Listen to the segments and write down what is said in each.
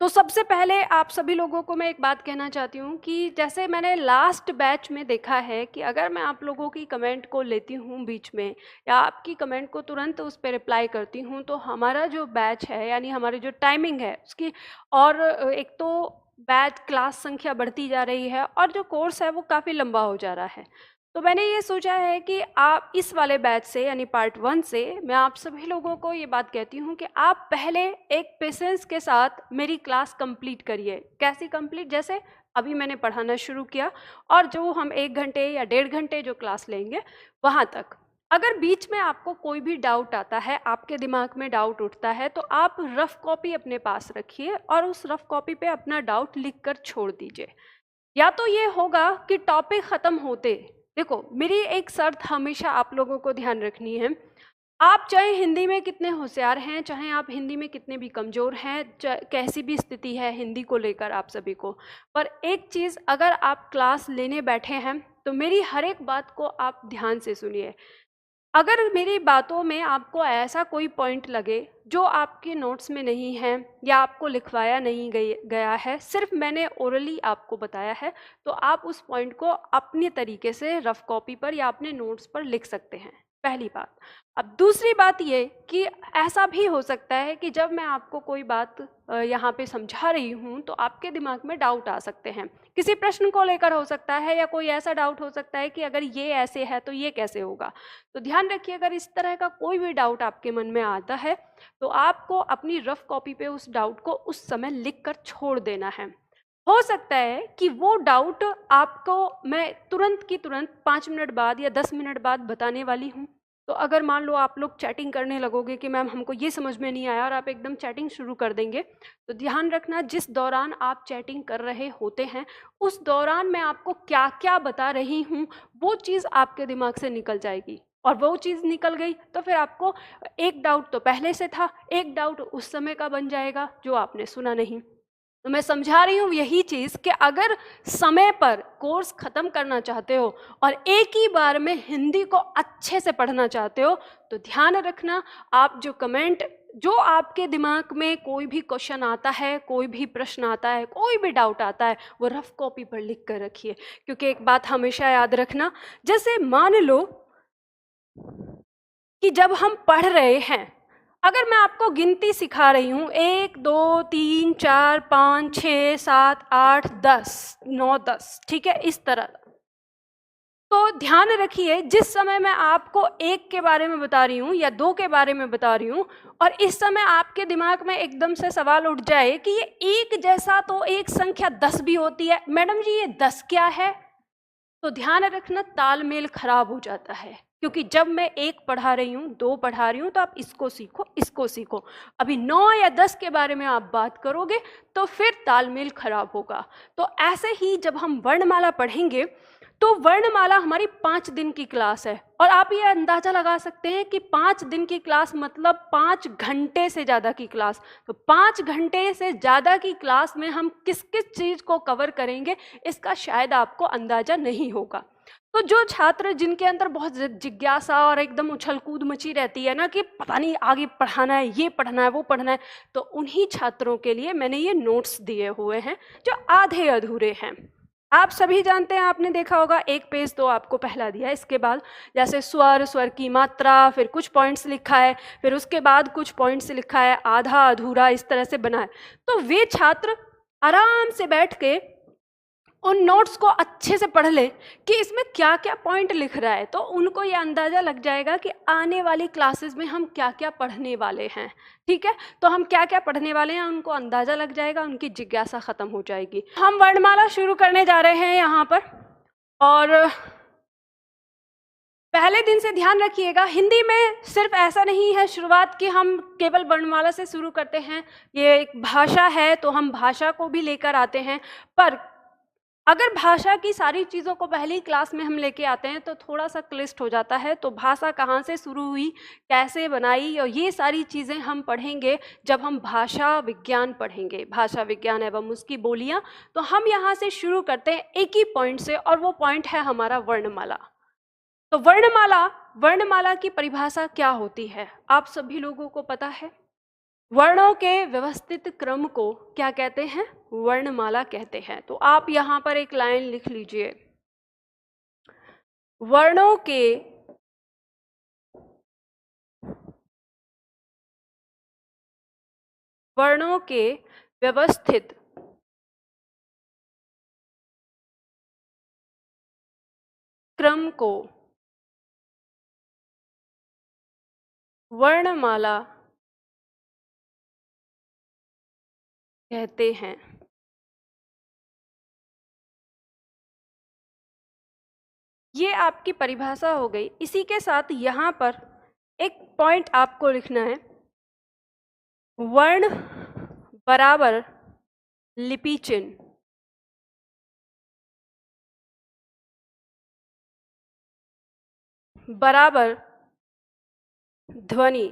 तो सबसे पहले आप सभी लोगों को मैं एक बात कहना चाहती हूँ कि जैसे मैंने लास्ट बैच में देखा है कि अगर मैं आप लोगों की कमेंट को लेती हूँ बीच में या आपकी कमेंट को तुरंत उस पे रिप्लाई करती हूँ, तो हमारा जो बैच है यानी हमारी जो टाइमिंग है उसकी और एक तो बैच क्लास संख्या बढ़ती जा रही है और जो कोर्स है वो काफ़ी लंबा हो जा रहा है। तो मैंने ये सोचा है कि आप इस वाले बैच से यानी पार्ट 1 से मैं आप सभी लोगों को ये बात कहती हूँ कि आप पहले एक पेशेंस के साथ मेरी क्लास कंप्लीट करिए। कैसी कंप्लीट? जैसे अभी मैंने पढ़ाना शुरू किया और जो हम 1 घंटे या 1.5 घंटे जो क्लास लेंगे वहाँ तक। अगर बीच में आपको कोई भी डाउट आता है, आपके दिमाग में डाउट उठता है, तो आप रफ कॉपी अपने पास रखिए और उस रफ कॉपी पे अपना डाउट लिख कर छोड़ दीजिए। या तो ये होगा कि टॉपिक ख़त्म होते, देखो मेरी एक शर्त हमेशा आप लोगों को ध्यान रखनी है, आप चाहे हिंदी में कितने होशियार हैं, चाहे आप हिंदी में कितने भी कमज़ोर हैं, कैसी भी स्थिति है हिंदी को लेकर आप सभी को, पर एक चीज़, अगर आप क्लास लेने बैठे हैं तो मेरी हर एक बात को आप ध्यान से सुनिए। अगर मेरी बातों में आपको ऐसा कोई पॉइंट लगे जो आपके नोट्स में नहीं है या आपको लिखवाया नहीं गया है, सिर्फ मैंने ओरली आपको बताया है, तो आप उस पॉइंट को अपने तरीके से रफ कॉपी पर या अपने नोट्स पर लिख सकते हैं, पहली बात। अब दूसरी बात ये कि ऐसा भी हो सकता है कि जब मैं आपको कोई बात यहाँ पे समझा रही हूँ तो आपके दिमाग में डाउट आ सकते हैं, किसी प्रश्न को लेकर हो सकता है या कोई ऐसा डाउट हो सकता है कि अगर ये ऐसे है तो ये कैसे होगा। तो ध्यान रखिए, अगर इस तरह का कोई भी डाउट आपके मन में आता है तो आपको अपनी रफ कॉपी पे उस डाउट को उस समय लिख कर छोड़ देना है। हो सकता है कि वो डाउट आपको मैं तुरंत की तुरंत 5 मिनट बाद या 10 मिनट बाद बताने वाली हूँ। तो अगर मान लो आप लोग चैटिंग करने लगोगे कि मैम हमको ये समझ में नहीं आया और आप एकदम चैटिंग शुरू कर देंगे, तो ध्यान रखना जिस दौरान आप चैटिंग कर रहे होते हैं उस दौरान मैं आपको क्या क्या बता रही हूँ वो चीज़ आपके दिमाग से निकल जाएगी, और वो चीज़ निकल गई तो फिर आपको एक डाउट तो पहले से था, एक डाउट उस समय का बन जाएगा जो आपने सुना नहीं। तो मैं समझा रही हूँ यही चीज़ कि अगर समय पर कोर्स ख़त्म करना चाहते हो और एक ही बार में हिंदी को अच्छे से पढ़ना चाहते हो तो ध्यान रखना, आप जो कमेंट, जो आपके दिमाग में कोई भी क्वेश्चन आता है, कोई भी प्रश्न आता है, कोई भी डाउट आता है, वो रफ कॉपी पर लिख कर रखिए। क्योंकि एक बात हमेशा याद रखना, जैसे मान लो कि जब हम पढ़ रहे हैं, अगर मैं आपको गिनती सिखा रही हूँ 1 2 3 4 5 6 7 8 10 9 10, ठीक है, इस तरह। तो ध्यान रखिए, जिस समय मैं आपको 1 के बारे में बता रही हूँ या 2 के बारे में बता रही हूँ और इस समय आपके दिमाग में एकदम से सवाल उठ जाए कि ये 1 जैसा तो एक संख्या 10 भी होती है, मैडम जी ये 10 क्या है, तो ध्यान रखना तालमेल खराब हो जाता है। क्योंकि जब मैं 1 पढ़ा रही हूँ, 2 पढ़ा रही हूँ, तो आप इसको सीखो, इसको सीखो, अभी 9 या 10 के बारे में आप बात करोगे तो फिर तालमेल खराब होगा। तो ऐसे ही जब हम वर्णमाला पढ़ेंगे तो वर्णमाला हमारी 5 दिन की क्लास है और आप ये अंदाजा लगा सकते हैं कि 5 दिन की क्लास मतलब 5 घंटे से ज़्यादा की क्लास। तो 5 घंटे से ज़्यादा की क्लास में हम किस किस चीज़ को कवर करेंगे इसका शायद आपको अंदाजा नहीं होगा। तो जो छात्र जिनके अंदर बहुत जिज्ञासा और एकदम उछल कूद मची रहती है ना कि पता नहीं आगे पढ़ाना है, ये पढ़ना है, वो पढ़ना है, तो उन्हीं छात्रों के लिए मैंने ये नोट्स दिए हुए हैं जो आधे अधूरे हैं। आप सभी जानते हैं, आपने देखा होगा, एक पेज तो आपको पहला दिया है, इसके बाद जैसे स्वर, स्वर की मात्रा, फिर कुछ पॉइंट्स लिखा है, फिर उसके बाद कुछ पॉइंट्स लिखा है, आधा अधूरा, इस तरह से बना है। तो वे छात्र आराम से बैठ के उन नोट्स को अच्छे से पढ़ ले कि इसमें क्या क्या पॉइंट लिख रहा है, तो उनको ये अंदाज़ा लग जाएगा कि आने वाली क्लासेस में हम क्या क्या पढ़ने वाले हैं। ठीक है, तो हम क्या क्या पढ़ने वाले हैं उनको अंदाज़ा लग जाएगा, उनकी जिज्ञासा ख़त्म हो जाएगी। हम वर्णमाला शुरू करने जा रहे हैं यहाँ पर, और पहले दिन से ध्यान रखिएगा, हिंदी में सिर्फ ऐसा नहीं है शुरुआत कि हम केवल वर्णमाला से शुरू करते हैं, ये एक भाषा है तो हम भाषा को भी लेकर आते हैं। पर अगर भाषा की सारी चीज़ों को पहली क्लास में हम लेके आते हैं तो थोड़ा सा क्लिष्ट हो जाता है। तो भाषा कहाँ से शुरू हुई, कैसे बनाई, और ये सारी चीज़ें हम पढ़ेंगे जब हम भाषा विज्ञान पढ़ेंगे, भाषा विज्ञान एवं उसकी बोलियाँ। तो हम यहाँ से शुरू करते हैं एक ही पॉइंट से, और वो पॉइंट है हमारा वर्णमाला। तो वर्णमाला की परिभाषा क्या होती है आप सभी लोगों को पता है? वर्णों के व्यवस्थित क्रम को क्या कहते हैं? वर्णमाला कहते हैं। तो आप यहाँ पर एक लाइन लिख लीजिए, वर्णों के व्यवस्थित क्रम को वर्णमाला कहते हैं। ये आपकी परिभाषा हो गई। इसी के साथ यहाँ पर एक पॉइंट आपको लिखना है, वर्ण बराबर लिपि चिन्ह। बराबर ध्वनि।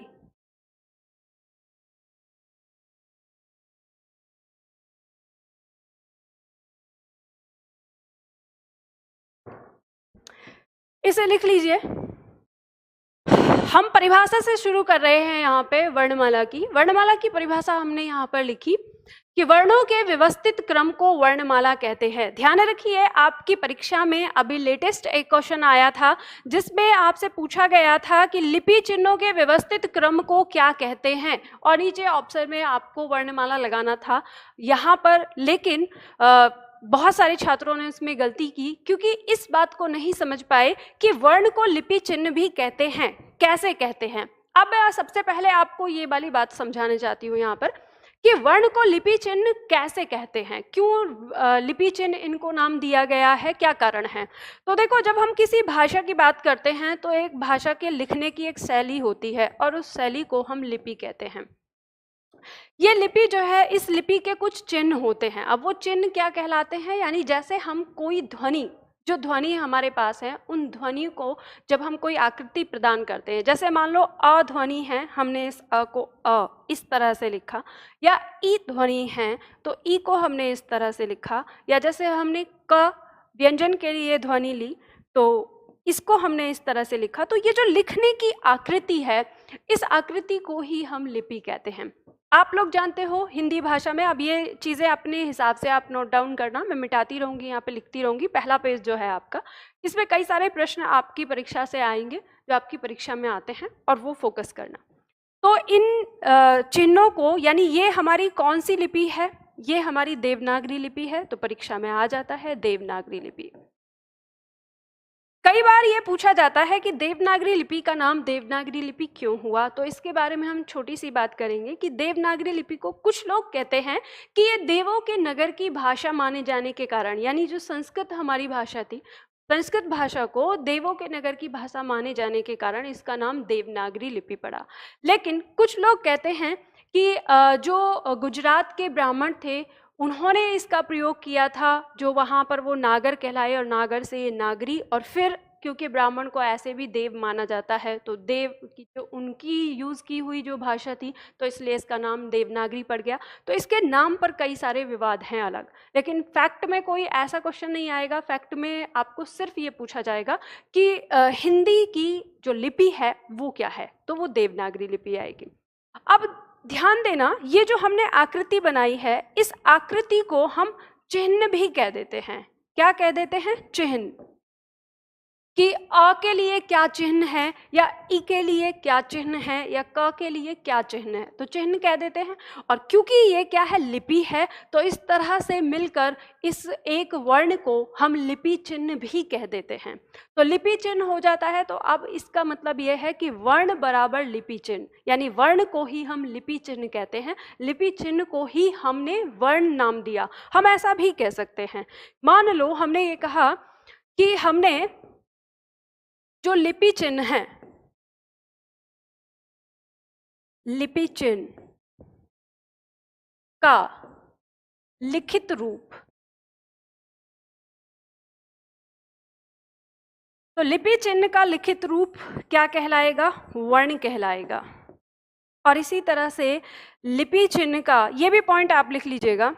इसे लिख लीजिए। हम परिभाषा से शुरू कर रहे हैं यहाँ पे वर्णमाला की। वर्णमाला की परिभाषा हमने यहाँ पर लिखी कि वर्णों के व्यवस्थित क्रम को वर्णमाला कहते हैं। ध्यान रखिए, आपकी परीक्षा में अभी लेटेस्ट एक क्वेश्चन आया था जिसमें आपसे पूछा गया था कि लिपि चिन्हों के व्यवस्थित क्रम को क्या कहते हैं, और नीचे ऑप्शन में आपको वर्णमाला लगाना था यहाँ पर। लेकिन बहुत सारे छात्रों ने उसमें गलती की, क्योंकि इस बात को नहीं समझ पाए कि वर्ण को लिपि चिन्ह भी कहते हैं, कैसे कहते हैं। अब मैं सबसे पहले आपको ये वाली बात समझाने चाहती हूँ यहाँ पर कि वर्ण को लिपि चिन्ह कैसे कहते हैं, क्यों लिपि चिन्ह इनको नाम दिया गया है, क्या कारण है। तो देखो, जब हम किसी भाषा की बात करते हैं तो एक भाषा के लिखने की एक शैली होती है और उस शैली को हम लिपि कहते हैं। ये लिपि जो है, इस लिपि के कुछ चिन्ह होते हैं। अब वो चिन्ह क्या कहलाते हैं, यानी जैसे हम कोई ध्वनि, जो ध्वनि हमारे पास है, उन ध्वनि को जब हम कोई आकृति प्रदान करते हैं, जैसे मान लो अ ध्वनि है, हमने इस अ को अ इस तरह से लिखा, या ई ध्वनि है तो ई को हमने इस तरह से लिखा, या जैसे हमने क व्यंजन के लिए ध्वनि ली तो इसको हमने इस तरह से लिखा। तो ये जो लिखने की आकृति है, इस आकृति को ही हम लिपि कहते हैं। आप लोग जानते हो हिंदी भाषा में, अब ये चीज़ें अपने हिसाब से आप नोट डाउन करना, मैं मिटाती रहूँगी, यहाँ पे लिखती रहूँगी। पहला पेज जो है आपका, इसमें कई सारे प्रश्न आपकी परीक्षा से आएंगे जो आपकी परीक्षा में आते हैं, और वो फोकस करना। तो इन चिन्हों को, यानी ये हमारी कौन सी लिपि है, ये हमारी देवनागरी लिपि है, तो परीक्षा में आ जाता है देवनागरी लिपि। कई बार ये पूछा जाता है कि देवनागरी लिपि का नाम देवनागरी लिपि क्यों हुआ, तो इसके बारे में हम छोटी सी बात करेंगे कि देवनागरी लिपि को कुछ लोग कहते हैं कि ये देवों के नगर की भाषा माने जाने के कारण, यानी जो संस्कृत हमारी भाषा थी, संस्कृत भाषा को देवों के नगर की भाषा माने जाने के कारण इसका नाम देवनागरी लिपि पड़ा। लेकिन कुछ लोग कहते हैं कि जो गुजरात के ब्राह्मण थे, उन्होंने इसका प्रयोग किया था, जो वहाँ पर वो नागर कहलाए, और नागर से ये नागरी, और फिर क्योंकि ब्राह्मण को ऐसे भी देव माना जाता है, तो देव की जो उनकी यूज़ की हुई जो भाषा थी, तो इसलिए इसका नाम देवनागरी पड़ गया। तो इसके नाम पर कई सारे विवाद हैं अलग, लेकिन फैक्ट में कोई ऐसा क्वेश्चन नहीं आएगा। फैक्ट में आपको सिर्फ ये पूछा जाएगा कि हिंदी की जो लिपि है वो क्या है, तो वो देवनागरी लिपि आएगी। अब ध्यान देना, ये जो हमने आकृति बनाई है, इस आकृति को हम चिन्ह भी कह देते हैं। क्या कह देते हैं? चिन्ह। कि अ के लिए क्या चिन्ह है, या ई के लिए क्या चिन्ह है, या क के लिए क्या चिन्ह है, तो चिन्ह कह देते हैं। और क्योंकि ये क्या है, लिपि है, तो इस तरह से मिलकर इस एक वर्ण को हम लिपि चिन्ह भी कह देते हैं। तो लिपि चिन्ह हो जाता है। तो अब इसका मतलब ये है कि वर्ण बराबर लिपि चिन्ह, यानी वर्ण को ही हम लिपि चिन्ह कहते हैं, लिपि चिन्ह को ही हमने वर्ण नाम दिया। हम ऐसा भी कह सकते हैं, मान लो हमने ये कहा कि हमने जो लिपि चिन्ह है, लिपि चिन्ह का लिखित रूप, तो लिपि चिन्ह का लिखित रूप क्या कहलाएगा? वर्ण कहलाएगा। और इसी तरह से लिपि चिन्ह का, ये भी पॉइंट आप लिख लीजिएगा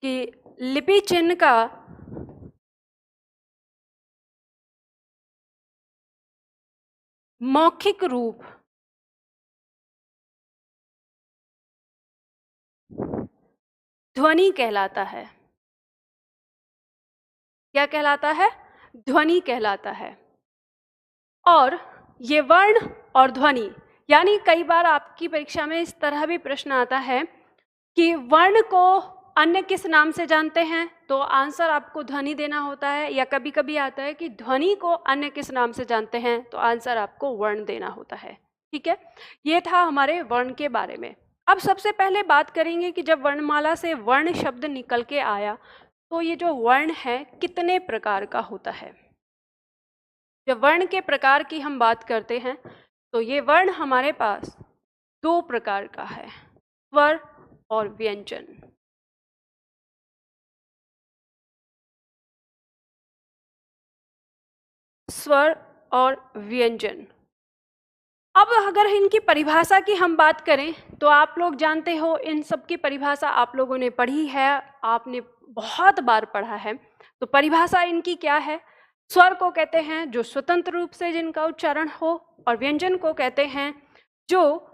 कि लिपि चिन्ह का मौखिक रूप ध्वनि कहलाता है। क्या कहलाता है? ध्वनि कहलाता है। और ये वर्ण और ध्वनि, यानी कई बार आपकी परीक्षा में इस तरह भी प्रश्न आता है कि वर्ण को अन्य किस नाम से जानते हैं, तो आंसर आपको ध्वनि देना होता है। या कभी कभी आता है कि ध्वनि को अन्य किस नाम से जानते हैं, तो आंसर आपको वर्ण देना होता है। ठीक है, ये था हमारे वर्ण के बारे में। अब सबसे पहले बात करेंगे कि जब वर्णमाला से वर्ण शब्द निकल के आया, तो ये जो वर्ण है कितने प्रकार का होता है। जब वर्ण के प्रकार की हम बात करते हैं, तो ये वर्ण हमारे पास दो प्रकार का है, स्वर और व्यंजन। स्वर और व्यंजन। अब अगर इनकी परिभाषा की हम बात करें, तो आप लोग जानते हो इन सब की परिभाषा आप लोगों ने पढ़ी है, आपने बहुत बार पढ़ा है। तो परिभाषा इनकी क्या है? स्वर को कहते हैं जो स्वतंत्र रूप से जिनका उच्चारण हो, और व्यंजन को कहते हैं जो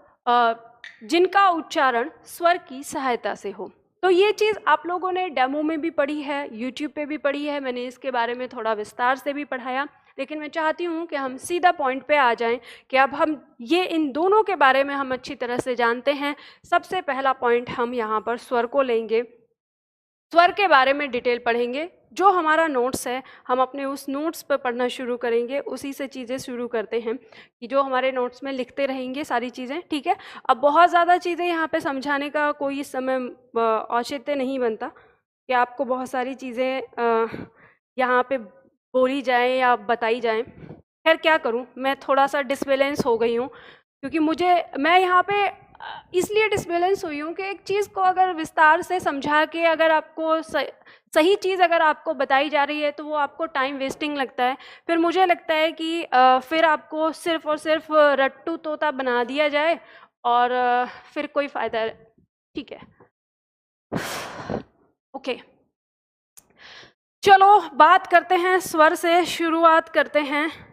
जिनका उच्चारण स्वर की सहायता से हो। तो ये चीज़ आप लोगों ने डेमो में भी पढ़ी है, यूट्यूब पे भी पढ़ी है, मैंने इसके बारे में थोड़ा विस्तार से भी पढ़ाया। लेकिन मैं चाहती हूँ कि हम सीधा पॉइंट पे आ जाएं कि अब हम ये इन दोनों के बारे में हम अच्छी तरह से जानते हैं। सबसे पहला पॉइंट हम यहाँ पर स्वर को लेंगे, स्वर के बारे में डिटेल पढ़ेंगे। जो हमारा नोट्स है, हम अपने उस नोट्स पर पढ़ना शुरू करेंगे, उसी से चीज़ें शुरू करते हैं कि जो हमारे नोट्स में लिखते रहेंगे सारी चीज़ें। ठीक है, अब बहुत ज़्यादा चीज़ें यहाँ पे समझाने का कोई इस समय औचित्य नहीं बनता कि आपको बहुत सारी चीज़ें यहाँ पे बोली जाएं या बताई जाएं। खैर क्या करूँ, मैं थोड़ा सा डिसबैलेंस हो गई हूँ, क्योंकि मैं यहाँ पे इसलिए डिसबैलेंस हुई हूँ कि एक चीज़ को अगर विस्तार से समझा के अगर आपको सही चीज़ अगर आपको बताई जा रही है, तो वो आपको टाइम वेस्टिंग लगता है। फिर मुझे लगता है कि फिर आपको सिर्फ और सिर्फ रट्टू तोता बना दिया जाए और फिर कोई फ़ायदा। ठीक है, ओके, चलो बात करते हैं, स्वर से शुरुआत करते हैं।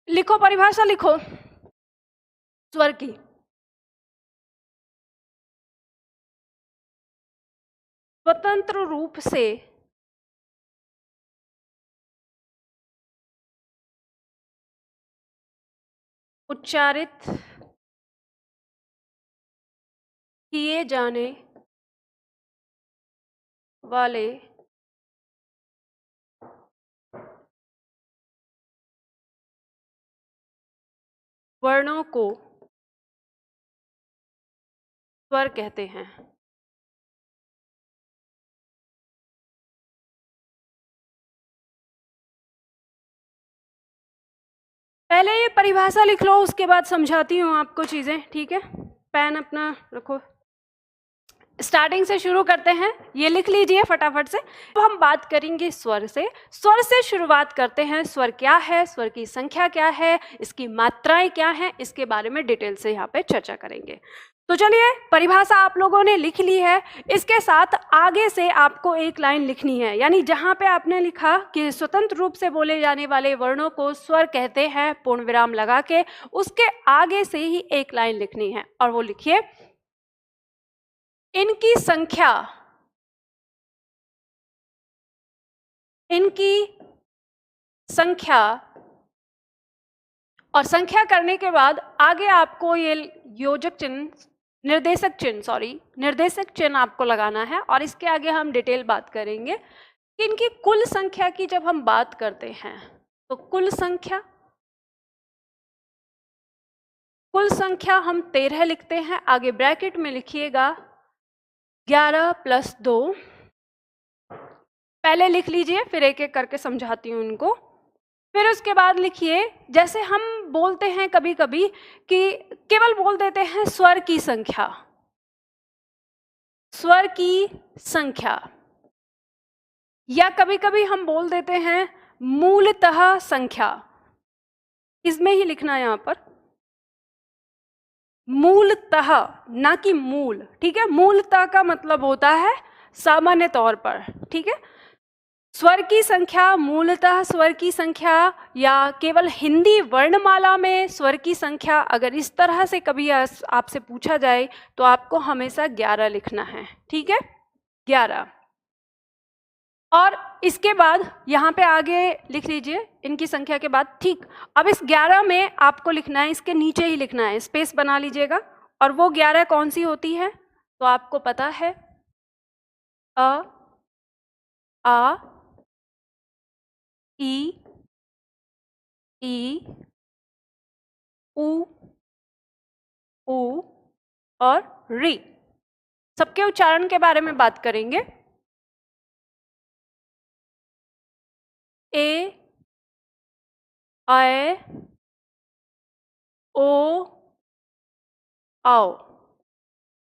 लिखो, परिभाषा लिखो स्वर की। स्वतंत्र रूप से उच्चारित किए जाने वाले वर्णों को स्वर कहते हैं। पहले ये परिभाषा लिख लो, उसके बाद समझाती हूँ आपको चीज़ें। ठीक है, पेन अपना रखो, स्टार्टिंग से शुरू करते हैं। ये लिख लीजिए फटाफट से। तो हम बात करेंगे स्वर से। स्वर से शुरुआत करते हैं। स्वर क्या है, स्वर की संख्या क्या है, इसकी मात्राएं क्या हैं, इसके बारे में डिटेल से यहाँ पे चर्चा करेंगे। तो चलिए, परिभाषा आप लोगों ने लिख ली है। इसके साथ आगे से आपको एक लाइन लिखनी है, यानी जहाँ पे आपने लिखा कि स्वतंत्र रूप से बोले जाने वाले वर्णों को स्वर कहते हैं, पूर्ण विराम लगा के उसके आगे से ही एक लाइन लिखनी है, और वो लिखिए, इनकी संख्या और संख्या करने के बाद आगे आपको ये योजक चिन्ह, निर्देशक चिन्ह आपको लगाना है। और इसके आगे हम डिटेल बात करेंगे कि इनकी कुल संख्या की जब हम बात करते हैं, तो कुल संख्या हम 13 लिखते हैं। आगे ब्रैकेट में लिखिएगा 11 + 2। पहले लिख लीजिए, फिर एक एक करके समझाती हूँ उनको। फिर उसके बाद लिखिए, जैसे हम बोलते हैं कभी कभी कि केवल बोल देते हैं स्वर की संख्या, या कभी कभी हम बोल देते हैं मूलतः संख्या। इसमें ही लिखना है यहाँ पर, मूलतः, ना कि मूल। ठीक है, मूलतः का मतलब होता है सामान्य तौर पर। ठीक है, स्वर की संख्या मूलतः स्वर की संख्या या केवल हिंदी वर्णमाला में स्वर की संख्या, अगर इस तरह से कभी आपसे पूछा जाए तो आपको हमेशा 11 लिखना है, ठीक है, 11। और इसके बाद यहाँ पे आगे लिख लीजिए इनकी संख्या के बाद, ठीक। अब इस 11 में आपको लिखना है, इसके नीचे ही लिखना है, स्पेस बना लीजिएगा। और वो 11 कौन सी होती है तो आपको पता है, अ, आ, ई, उ, और री। सबके उच्चारण के बारे में बात करेंगे। ए, आए, ओ, आओ,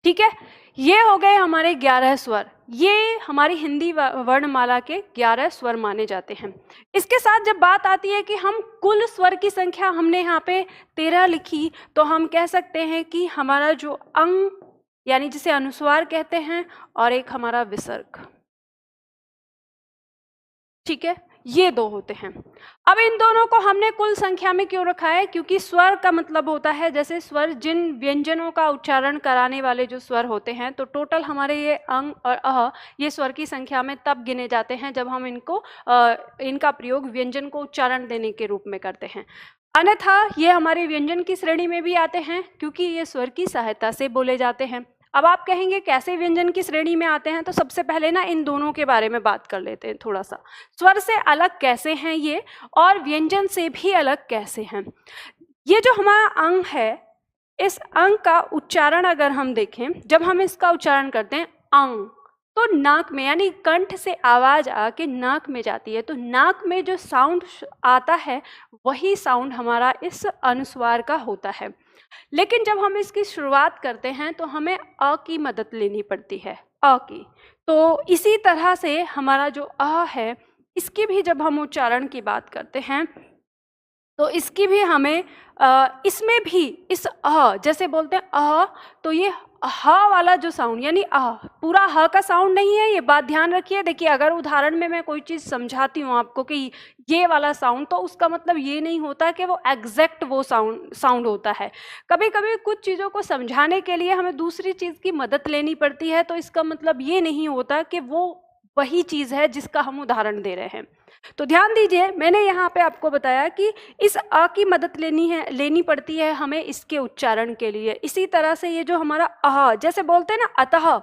ठीक है। ये हो गए हमारे 11 स्वर, ये हमारी हिंदी वर्णमाला के 11 स्वर माने जाते हैं। इसके साथ जब बात आती है कि हम कुल स्वर की संख्या हमने यहाँ पे 13 लिखी, तो हम कह सकते हैं कि हमारा जो अंग यानी जिसे अनुस्वार कहते हैं, और एक हमारा विसर्ग, ठीक है, ये दो होते हैं। अब इन दोनों को हमने कुल संख्या में क्यों रखा है, क्योंकि स्वर का मतलब होता है, जैसे स्वर जिन व्यंजनों का उच्चारण कराने वाले जो स्वर होते हैं, तो टोटल हमारे ये अंग और अह ये स्वर की संख्या में तब गिने जाते हैं जब हम इनका प्रयोग व्यंजन को उच्चारण देने के रूप में करते हैं। अन्यथा ये हमारे व्यंजन की श्रेणी में भी आते हैं क्योंकि ये स्वर की सहायता से बोले जाते हैं। अब आप कहेंगे कैसे व्यंजन की श्रेणी में आते हैं, तो सबसे पहले ना इन दोनों के बारे में बात कर लेते हैं थोड़ा सा। स्वर से अलग कैसे हैं ये, और व्यंजन से भी अलग कैसे हैं। ये जो हमारा अंग है, इस अंग का उच्चारण अगर हम देखें, जब हम इसका उच्चारण करते हैं अंग, तो नाक में यानी कंठ से आवाज आके नाक में जाती है, तो नाक में जो साउंड आता है वही साउंड हमारा इस अनुस्वार का होता है। लेकिन जब हम इसकी शुरुआत करते हैं तो हमें अ की मदद लेनी पड़ती है, अ की। तो इसी तरह से हमारा जो अ है, इसकी भी जब हम उच्चारण की बात करते हैं तो इसकी भी हमें इसमें भी इस अ, जैसे बोलते हैं अ, तो ये ह वाला जो साउंड यानी पूरा ह का साउंड नहीं है, ये बात ध्यान रखिए। देखिए अगर उदाहरण में मैं कोई चीज़ समझाती हूँ आपको कि ये वाला साउंड, तो उसका मतलब ये नहीं होता कि वो एग्जैक्ट वो साउंड होता है। कभी कभी कुछ चीज़ों को समझाने के लिए हमें दूसरी चीज़ की मदद लेनी पड़ती है, तो इसका मतलब ये नहीं होता कि वो वही चीज़ है जिसका हम उदाहरण दे रहे हैं। तो ध्यान दीजिए, मैंने यहाँ पे आपको बताया कि इस अ की मदद लेनी पड़ती है हमें इसके उच्चारण के लिए। इसी तरह से ये जो हमारा अह, जैसे बोलते हैं ना अतः,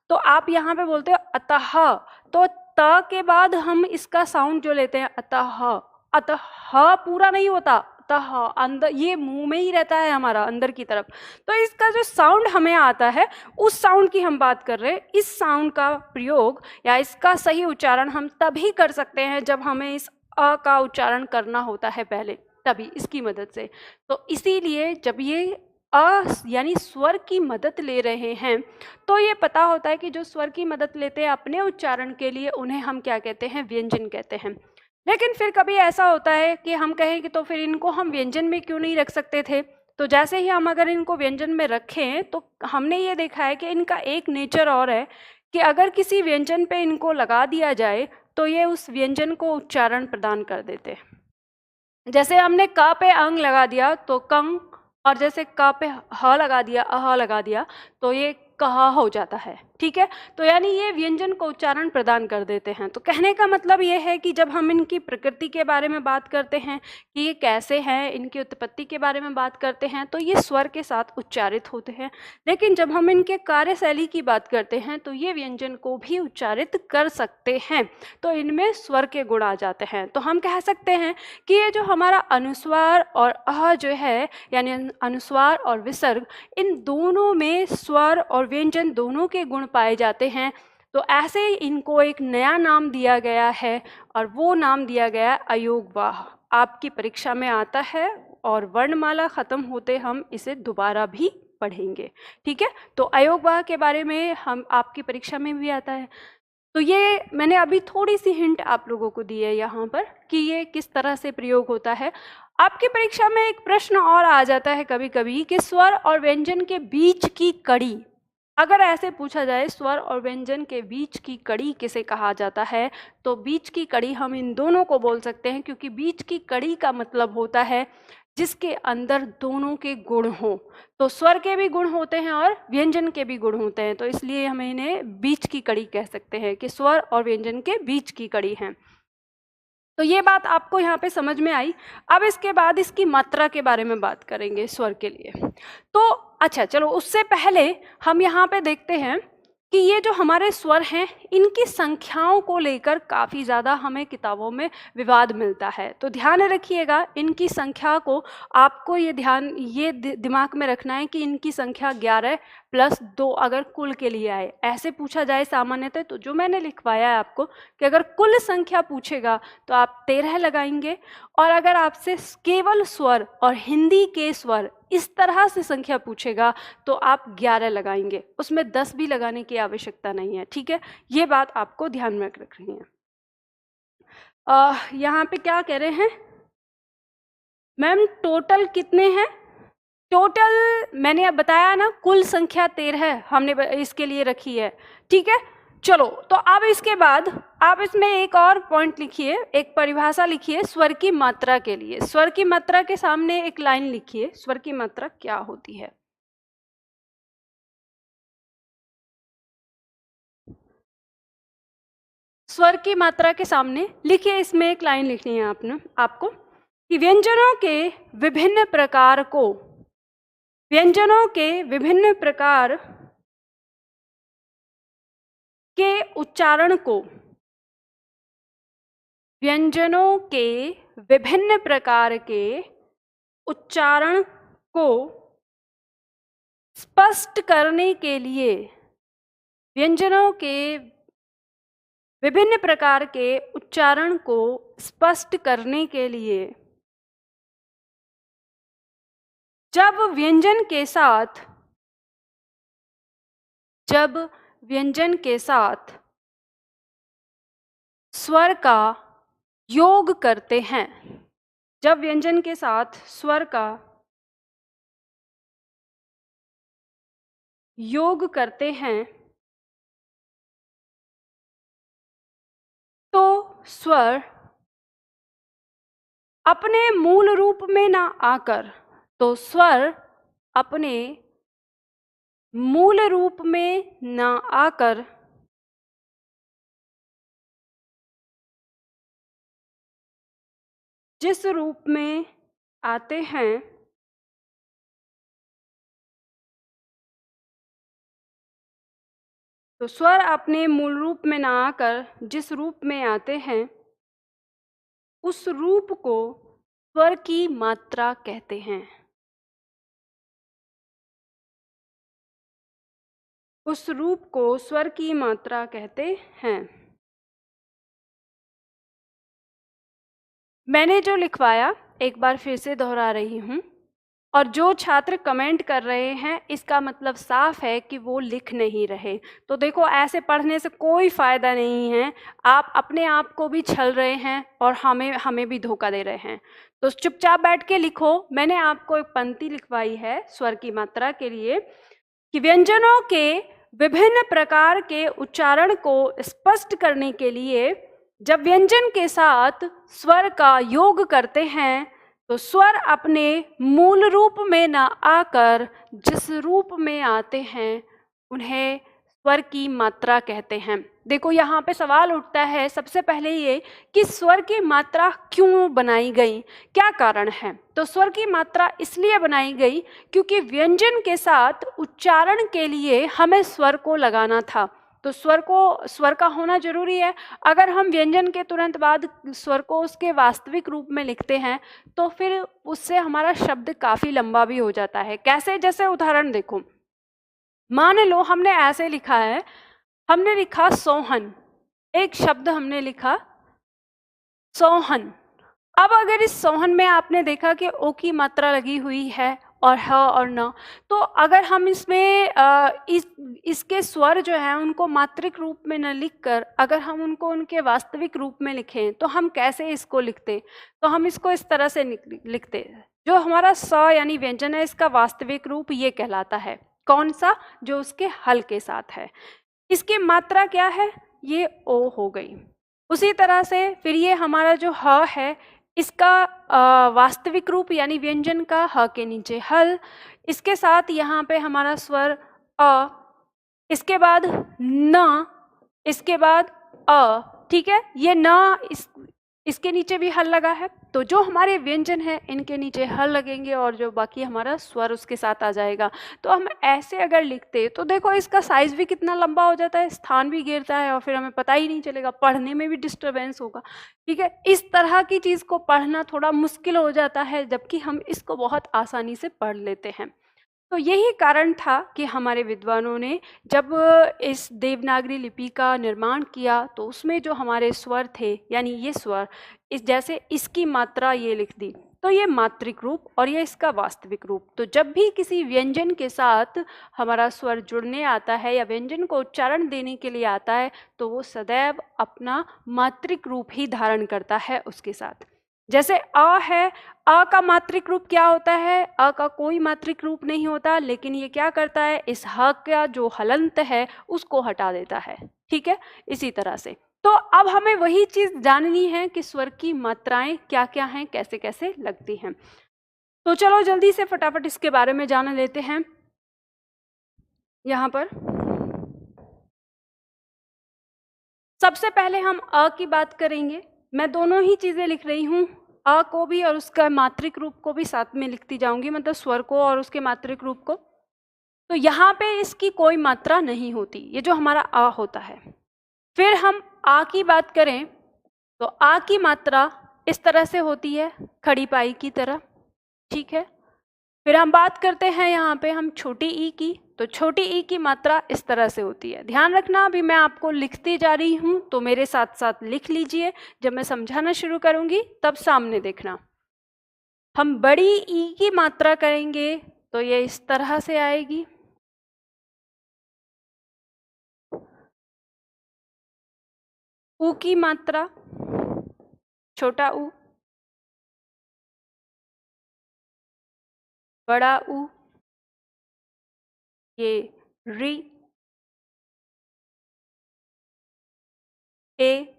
तो आप यहाँ पे बोलते हो अतः, तो त के बाद हम इसका साउंड जो लेते हैं अतः, अतः पूरा नहीं होता, अतः अंदर ये मुंह में ही रहता है हमारा अंदर की तरफ। तो इसका जो साउंड हमें आता है उस साउंड की हम बात कर रहे हैं। इस साउंड का प्रयोग या इसका सही उच्चारण हम तभी कर सकते हैं जब हमें इस अ का उच्चारण करना होता है पहले, तभी इसकी मदद से। तो इसीलिए जब ये अ यानी स्वर की मदद ले रहे हैं, तो ये पता होता है कि जो स्वर की मदद लेते हैं अपने उच्चारण के लिए, उन्हें हम क्या कहते हैं, व्यंजन कहते हैं। लेकिन फिर कभी ऐसा होता है कि हम कहें कि तो फिर इनको हम व्यंजन में क्यों नहीं रख सकते थे। तो जैसे ही हम अगर इनको व्यंजन में रखें, तो हमने ये देखा है कि इनका एक नेचर और है कि अगर किसी व्यंजन पे इनको लगा दिया जाए तो ये उस व्यंजन को उच्चारण प्रदान कर देते हैं। जैसे हमने क पे अंग लगा दिया तो कंग, और जैसे क पे ह लगा दिया, अह लगा दिया, तो ये कहा हो जाता है, ठीक है। तो यानी ये व्यंजन को उच्चारण प्रदान कर देते हैं। तो कहने का मतलब ये है कि जब हम इनकी प्रकृति के बारे में बात करते हैं कि ये कैसे हैं, इनकी उत्पत्ति के बारे में बात करते हैं, तो ये स्वर के साथ उच्चारित होते हैं। लेकिन जब हम इनके कार्यशैली की बात करते हैं तो ये व्यंजन को भी उच्चारित कर सकते हैं, तो इनमें स्वर के गुण आ जाते हैं। तो हम कह सकते हैं कि ये जो हमारा अनुस्वार और अह जो है, यानी अनुस्वार और विसर्ग, इन दोनों में स्वर और व्यंजन दोनों के गुण पाए जाते हैं। तो ऐसे इनको एक नया नाम दिया गया है, और वो नाम दिया गया अयोगवाह। आपकी परीक्षा में आता है, और वर्णमाला खत्म होते हम इसे दोबारा भी पढ़ेंगे, ठीक है। तो अयोगवाह के बारे में हम आपकी परीक्षा में भी आता है। तो ये मैंने अभी थोड़ी सी हिंट आप लोगों को दी है यहाँ पर कि ये किस तरह से प्रयोग होता है। आपकी परीक्षा में एक प्रश्न और आ जाता है कभी कभी कि स्वर और व्यंजन के बीच की कड़ी, अगर ऐसे पूछा जाए स्वर और व्यंजन के बीच की कड़ी किसे कहा जाता है, तो बीच की कड़ी हम इन दोनों को बोल सकते हैं, क्योंकि बीच की कड़ी का मतलब होता है जिसके अंदर दोनों के गुण हों। तो स्वर के भी गुण होते हैं और व्यंजन के भी गुण होते हैं, तो इसलिए हम इन्हें बीच की कड़ी कह सकते हैं कि स्वर और व्यंजन के बीच की कड़ी हैं। तो ये बात आपको यहाँ पे समझ में आई। अब इसके बाद इसकी मात्रा के बारे में बात करेंगे स्वर के लिए। तो अच्छा चलो, उससे पहले हम यहाँ पे देखते हैं कि ये जो हमारे स्वर हैं इनकी संख्याओं को लेकर काफ़ी ज़्यादा हमें किताबों में विवाद मिलता है। तो ध्यान रखिएगा, इनकी संख्या को आपको ये दिमाग में रखना है कि इनकी संख्या 11 + 2 अगर कुल के लिए आए। ऐसे पूछा जाए सामान्यतः तो जो मैंने लिखवाया है आपको कि अगर कुल संख्या पूछेगा तो आप 13 लगाएंगे, और अगर आपसे केवल स्वर और हिंदी के स्वर इस तरह से संख्या पूछेगा तो आप 11 लगाएंगे, उसमें 10 भी लगाने की आवश्यकता नहीं है। ठीक है, ये बात आपको ध्यान में रखनी है। यहाँ पे क्या कह रहे हैं मैम, टोटल कितने हैं? टोटल मैंने अब बताया ना, कुल संख्या 13 हमने इसके लिए रखी है। ठीक है, चलो तो अब इसके बाद आप इसमें एक और पॉइंट लिखिए, एक परिभाषा लिखिए स्वर की मात्रा के लिए। स्वर की मात्रा के सामने एक लाइन लिखिए, स्वर की मात्रा क्या होती है। स्वर की मात्रा के सामने लिखिए, इसमें एक लाइन लिखनी है आपको कि व्यंजनों के विभिन्न प्रकार को, व्यंजनों के विभिन्न प्रकार के उच्चारण को, व्यंजनों के विभिन्न प्रकार के उच्चारण को स्पष्ट करने के लिए, व्यंजनों के विभिन्न प्रकार के उच्चारण को स्पष्ट करने के लिए जब व्यंजन के साथ स्वर का योग करते हैं, जब व्यंजन के साथ स्वर का योग करते हैं तो स्वर अपने मूल रूप में ना आकर, तो स्वर अपने मूल रूप में ना आकर जिस रूप में आते हैं तो स्वर अपने मूल रूप में ना आकर जिस रूप में आते हैं उस रूप को स्वर की मात्रा कहते हैं। उस रूप को स्वर की मात्रा कहते हैं। मैंने जो लिखवाया एक बार फिर से दोहरा रही हूँ, और जो छात्र कमेंट कर रहे हैं इसका मतलब साफ है कि वो लिख नहीं रहे। तो देखो, ऐसे पढ़ने से कोई फ़ायदा नहीं है, आप अपने आप को भी छल रहे हैं और हमें भी धोखा दे रहे हैं। तो चुपचाप बैठ के लिखो। मैंने आपको एक पंक्ति लिखवाई है स्वर की मात्रा के लिए कि व्यंजनों के विभिन्न प्रकार के उच्चारण को स्पष्ट करने के लिए जब व्यंजन के साथ स्वर का योग करते हैं तो स्वर अपने मूल रूप में न आकर जिस रूप में आते हैं उन्हें स्वर की मात्रा कहते हैं। देखो, यहाँ पे सवाल उठता है सबसे पहले ये कि स्वर की मात्रा क्यों बनाई गई, क्या कारण है। तो स्वर की मात्रा इसलिए बनाई गई क्योंकि व्यंजन के साथ उच्चारण के लिए हमें स्वर को लगाना था, तो स्वर का होना जरूरी है। अगर हम व्यंजन के तुरंत बाद स्वर को उसके वास्तविक रूप में लिखते हैं तो फिर उससे हमारा शब्द काफ़ी लंबा भी हो जाता है। कैसे? जैसे उदाहरण देखो, मान लो हमने ऐसे लिखा है, हमने लिखा सोहन, एक शब्द हमने लिखा सोहन। अब अगर इस सोहन में आपने देखा कि ओ की मात्रा लगी हुई है और ह और न, तो अगर हम इसमें इसके स्वर जो हैं उनको मात्रिक रूप में न लिखकर अगर हम उनको उनके वास्तविक रूप में लिखें तो हम कैसे इसको लिखते? तो हम इसको इस तरह से लिखते, जो हमारा स यानी व्यंजन है इसका वास्तविक रूप ये कहलाता है। कौन सा? जो उसके हल के साथ है। इसकी मात्रा क्या है? ये ओ हो गई। उसी तरह से फिर ये हमारा जो ह है, इसका वास्तविक रूप यानी व्यंजन का ह के नीचे हल, इसके साथ यहाँ पे हमारा स्वर अ, इसके बाद न, इसके बाद अ, ठीक है। ये न इसके नीचे भी हल लगा है, तो जो हमारे व्यंजन है इनके नीचे हल लगेंगे और जो बाकी हमारा स्वर उसके साथ आ जाएगा। तो हम ऐसे अगर लिखते तो देखो इसका साइज भी कितना लंबा हो जाता है, स्थान भी गिरता है और फिर हमें पता ही नहीं चलेगा, पढ़ने में भी डिस्टर्बेंस होगा। ठीक है, इस तरह की चीज़ को पढ़ना थोड़ा मुश्किल हो जाता है, जबकि हम इसको बहुत आसानी से पढ़ लेते हैं। तो यही कारण था कि हमारे विद्वानों ने जब इस देवनागरी लिपि का निर्माण किया तो उसमें जो हमारे स्वर थे, यानी ये स्वर, इस जैसे इसकी मात्रा ये लिख दी, तो ये मात्रिक रूप और ये इसका वास्तविक रूप। तो जब भी किसी व्यंजन के साथ हमारा स्वर जुड़ने आता है या व्यंजन को उच्चारण देने के लिए आता है, तो वो सदैव अपना मात्रिक रूप ही धारण करता है उसके साथ। जैसे अ है, अ का मात्रिक रूप क्या होता है? अ का कोई मात्रिक रूप नहीं होता, लेकिन ये क्या करता है, इस ह का जो हलंत है उसको हटा देता है। ठीक है, इसी तरह से। तो अब हमें वही चीज जाननी है कि स्वर की मात्राएं क्या क्या हैं, कैसे कैसे लगती हैं। तो चलो जल्दी से फटाफट इसके बारे में जान लेते हैं। यहाँ पर सबसे पहले हम अ की बात करेंगे। मैं दोनों ही चीजें लिख रही हूँ, अ को भी और उसका मात्रिक रूप को भी साथ में लिखती जाऊंगी, मतलब स्वर को और उसके मात्रिक रूप को। तो यहाँ पे इसकी कोई मात्रा नहीं होती, ये जो हमारा आ होता है। फिर हम आ की बात करें तो आ की मात्रा इस तरह से होती है, खड़ी पाई की तरह। ठीक है, फिर हम बात करते हैं यहाँ पे हम छोटी ई की, तो छोटी ई की मात्रा इस तरह से होती है। ध्यान रखना, अभी मैं आपको लिखती जा रही हूँ तो मेरे साथ साथ लिख लीजिए, जब मैं समझाना शुरू करूँगी तब सामने देखना। हम बड़ी ई की मात्रा करेंगे तो ये इस तरह से आएगी। ऊ की मात्रा, छोटा ऊ, बड़ा ऊ, ये री, ए,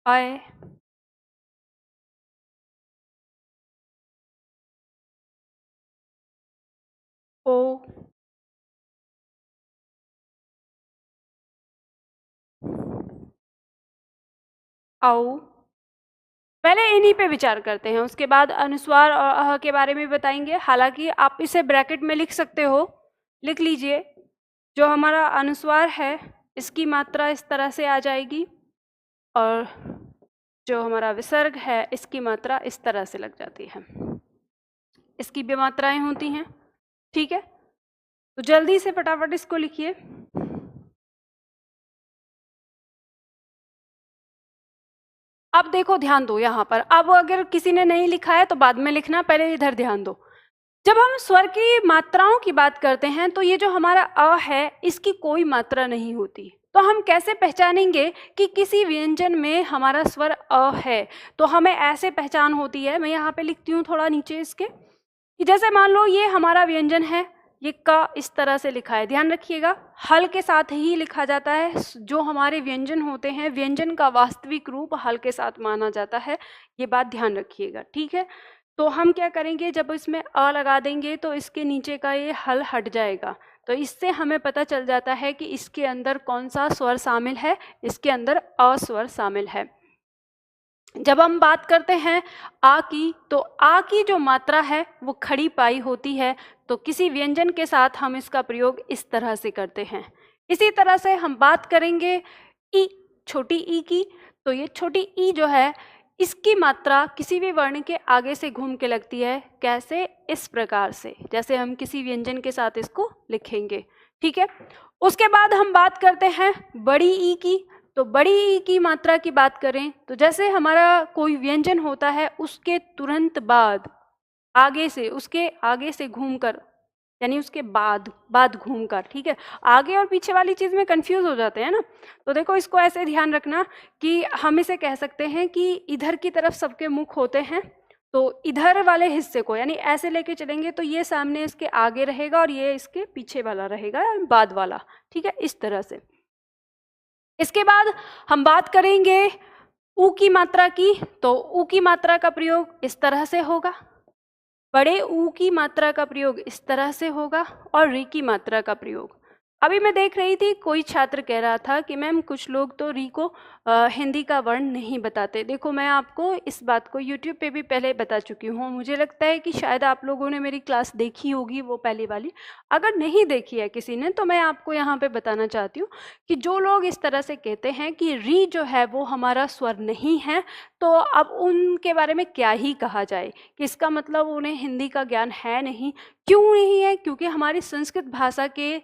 आय, ओ, औ। पहले इन्हीं पे विचार करते हैं, उसके बाद अनुस्वार और अह के बारे में बताएंगे। हालांकि आप इसे ब्रैकेट में लिख सकते हो, लिख लीजिए। जो हमारा अनुस्वार है इसकी मात्रा इस तरह से आ जाएगी और जो हमारा विसर्ग है इसकी मात्रा इस तरह से लग जाती है। इसकी भी मात्राएं होती हैं। ठीक है, तो जल्दी से फटाफट इसको लिखिए। अब देखो, ध्यान दो यहाँ पर। अब अगर किसी ने नहीं लिखा है तो बाद में लिखना, पहले इधर ध्यान दो। जब हम स्वर की मात्राओं की बात करते हैं तो ये जो हमारा अ है इसकी कोई मात्रा नहीं होती। तो हम कैसे पहचानेंगे कि किसी व्यंजन में हमारा स्वर अ है? तो हमें ऐसे पहचान होती है, मैं यहाँ पे लिखती हूँ थोड़ा नीचे इसके, कि जैसे मान लो ये हमारा व्यंजन है, ये क इस तरह से लिखा है। ध्यान रखिएगा, हल के साथ ही लिखा जाता है। जो हमारे व्यंजन होते हैं, व्यंजन का वास्तविक रूप हल के साथ माना जाता है, ये बात ध्यान रखिएगा। ठीक है, तो हम क्या करेंगे, जब इसमें अ लगा देंगे तो इसके नीचे का ये हल हट जाएगा। तो इससे हमें पता चल जाता है कि इसके अंदर कौन सा स्वर शामिल है, इसके अंदर अ स्वर शामिल है। जब हम बात करते हैं आ की, तो आ की जो मात्रा है वो खड़ी पाई होती है। तो किसी व्यंजन के साथ हम इसका प्रयोग इस तरह से करते हैं। इसी तरह से हम बात करेंगे ई, छोटी ई की, तो ये छोटी ई जो है इसकी मात्रा किसी भी वर्ण के आगे से घूम के लगती है। कैसे? इस प्रकार से, जैसे हम किसी व्यंजन के साथ इसको लिखेंगे। ठीक है, उसके बाद हम बात करते हैं बड़ी ई की। तो बड़ी ई की मात्रा की बात करें तो जैसे हमारा कोई व्यंजन होता है उसके तुरंत बाद आगे से, उसके आगे से घूमकर यानी उसके बाद बाद घूमकर, ठीक है। आगे और पीछे वाली चीज़ में कंफ्यूज हो जाते हैं ना। तो देखो इसको ऐसे ध्यान रखना कि हम इसे कह सकते हैं कि इधर की तरफ सबके मुख होते हैं, तो इधर वाले हिस्से को यानी ऐसे लेके चलेंगे तो ये सामने इसके आगे रहेगा और ये इसके पीछे वाला रहेगा, बाद वाला, ठीक है, इस तरह से। इसके बाद हम बात करेंगे ऊ की मात्रा की। तो ऊ की मात्रा का प्रयोग इस तरह से होगा, बड़े ऊ की मात्रा का प्रयोग इस तरह से होगा, और री की मात्रा का प्रयोग। अभी मैं देख रही थी कोई छात्र कह रहा था कि मैम कुछ लोग तो री को हिंदी का वर्ण नहीं बताते। देखो मैं आपको इस बात को यूट्यूब पे भी पहले बता चुकी हूँ। मुझे लगता है कि शायद आप लोगों ने मेरी क्लास देखी होगी, वो पहली वाली। अगर नहीं देखी है किसी ने तो मैं आपको यहाँ पे बताना चाहती हूँ कि जो लोग इस तरह से कहते हैं कि री जो है वो हमारा स्वर नहीं है, तो अब उनके बारे में क्या ही कहा जाए कि इसका मतलब उन्हें हिंदी का ज्ञान है नहीं। क्यों नहीं है? क्योंकि हमारी संस्कृत भाषा के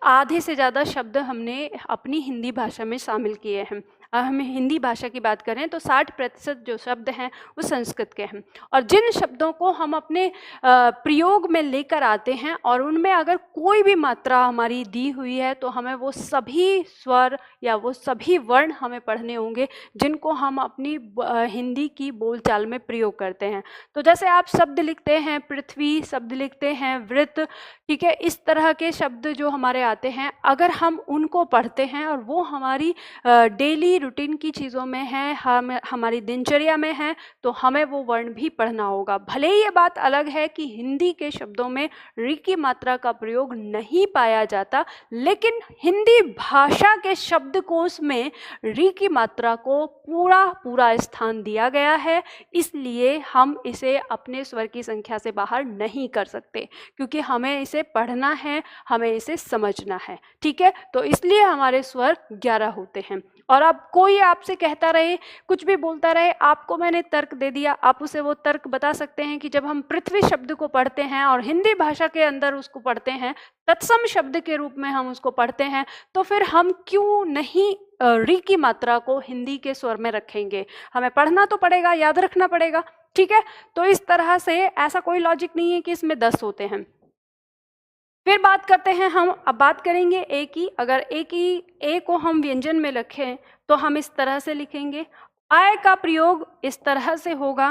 आधे से ज़्यादा शब्द हमने अपनी हिंदी भाषा में शामिल किए हैं। हम हिंदी भाषा की बात करें तो 60% जो शब्द हैं वो संस्कृत के हैं, और जिन शब्दों को हम अपने प्रयोग में लेकर आते हैं और उनमें अगर कोई भी मात्रा हमारी दी हुई है तो हमें वो सभी स्वर या वो सभी वर्ण हमें पढ़ने होंगे जिनको हम अपनी हिंदी की बोलचाल में प्रयोग करते हैं। तो जैसे आप शब्द लिखते हैं पृथ्वी, शब्द लिखते हैं वृत्त, ठीक है, इस तरह के शब्द जो हमारे आते हैं, अगर हम उनको पढ़ते हैं और वो हमारी डेली रूटीन की चीज़ों में है, हमारी दिनचर्या में है, तो हमें वो वर्ण भी पढ़ना होगा। भले ही ये बात अलग है कि हिंदी के शब्दों में री की मात्रा का प्रयोग नहीं पाया जाता, लेकिन हिंदी भाषा के शब्दकोश में री की मात्रा को पूरा पूरा स्थान दिया गया है। इसलिए हम इसे अपने स्वर की संख्या से बाहर नहीं कर सकते, क्योंकि हमें इसे पढ़ना है, हमें इसे समझना है, ठीक है। तो इसलिए हमारे स्वर 11 होते हैं। और अब कोई आपसे कहता रहे, कुछ भी बोलता रहे, आपको मैंने तर्क दे दिया, आप उसे वो तर्क बता सकते हैं कि जब हम पृथ्वी शब्द को पढ़ते हैं और हिंदी भाषा के अंदर उसको पढ़ते हैं, तत्सम शब्द के रूप में हम उसको पढ़ते हैं, तो फिर हम क्यों नहीं री की मात्रा को हिंदी के स्वर में रखेंगे? हमें पढ़ना तो पड़ेगा, याद रखना पड़ेगा, ठीक है। तो इस तरह से ऐसा कोई लॉजिक नहीं है कि इसमें 10 होते हैं। फिर बात करते हैं हम, अब बात करेंगे ए की। अगर ए को हम व्यंजन में रखें तो हम इस तरह से लिखेंगे, आय का प्रयोग इस तरह से होगा,